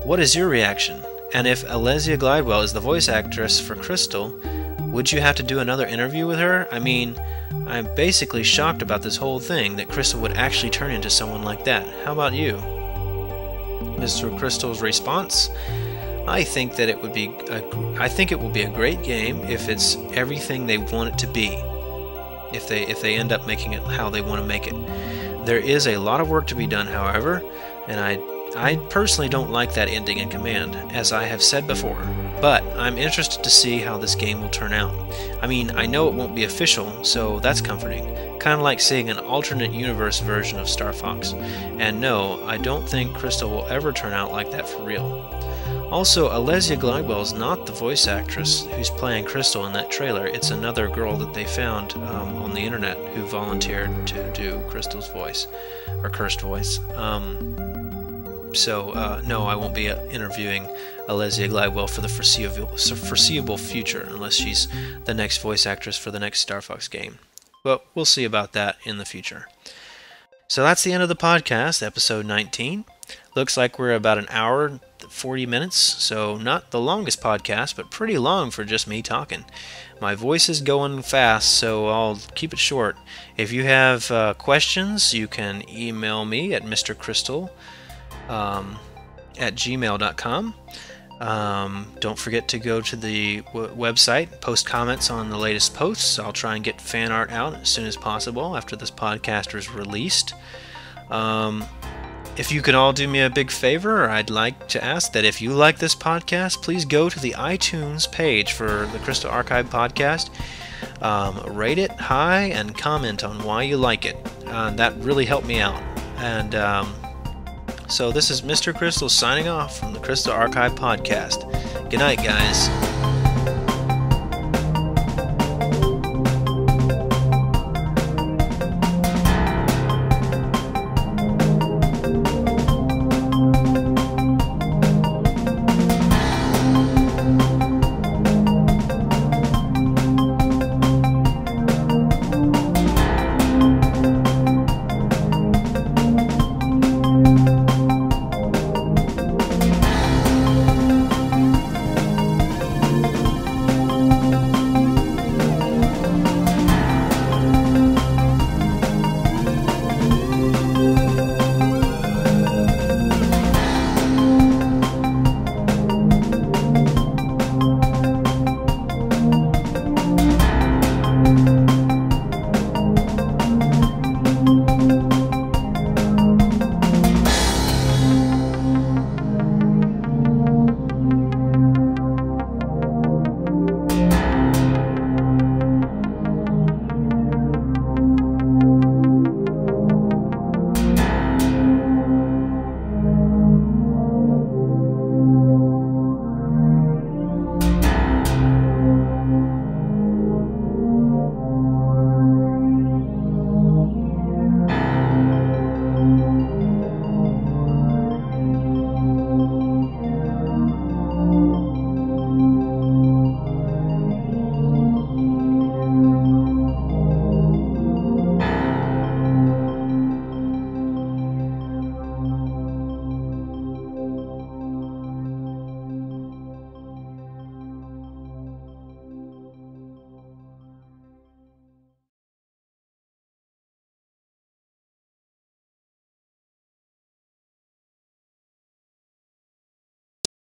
What is your reaction? And if Alesia Glidewell is the voice actress for Crystal, would you have to do another interview with her? I mean, I'm basically shocked about this whole thing, that Crystal would actually turn into someone like that. How about you? Mr. Crystal's response, I think it will be a great game if it's everything they want it to be. If they end up making it how they want to make it. There is a lot of work to be done, however, and I personally don't like that ending in Command, as I have said before, but I'm interested to see how this game will turn out. I mean, I know it won't be official, so that's comforting, kind of like seeing an alternate universe version of Star Fox. And no, I don't think Crystal will ever turn out like that for real. Also, Alesia Glidewell is not the voice actress who's playing Crystal in that trailer. It's another girl that they found on the internet who volunteered to do Crystal's voice, or cursed voice. So, no, I won't be interviewing Alesia Glidewell for the foreseeable future, unless she's the next voice actress for the next Star Fox game. But we'll see about that in the future. So that's the end of the podcast, episode 19. Looks like we're about an hour, 40 minutes, so not the longest podcast, but pretty long for just me talking. My voice is going fast, so I'll keep it short. If you have questions, you can email me at mrcrystal at gmail.com. Don't forget to go to the website, post comments on the latest posts. I'll try and get fan art out as soon as possible after this podcast is released. If you could all do me a big favor, I'd like to ask that if you like this podcast, please go to the iTunes page for the Crystal Archive podcast, rate it high, and comment on why you like it. That really helped me out. And so this is Mr. Crystal signing off from the Crystal Archive podcast. Good night, guys.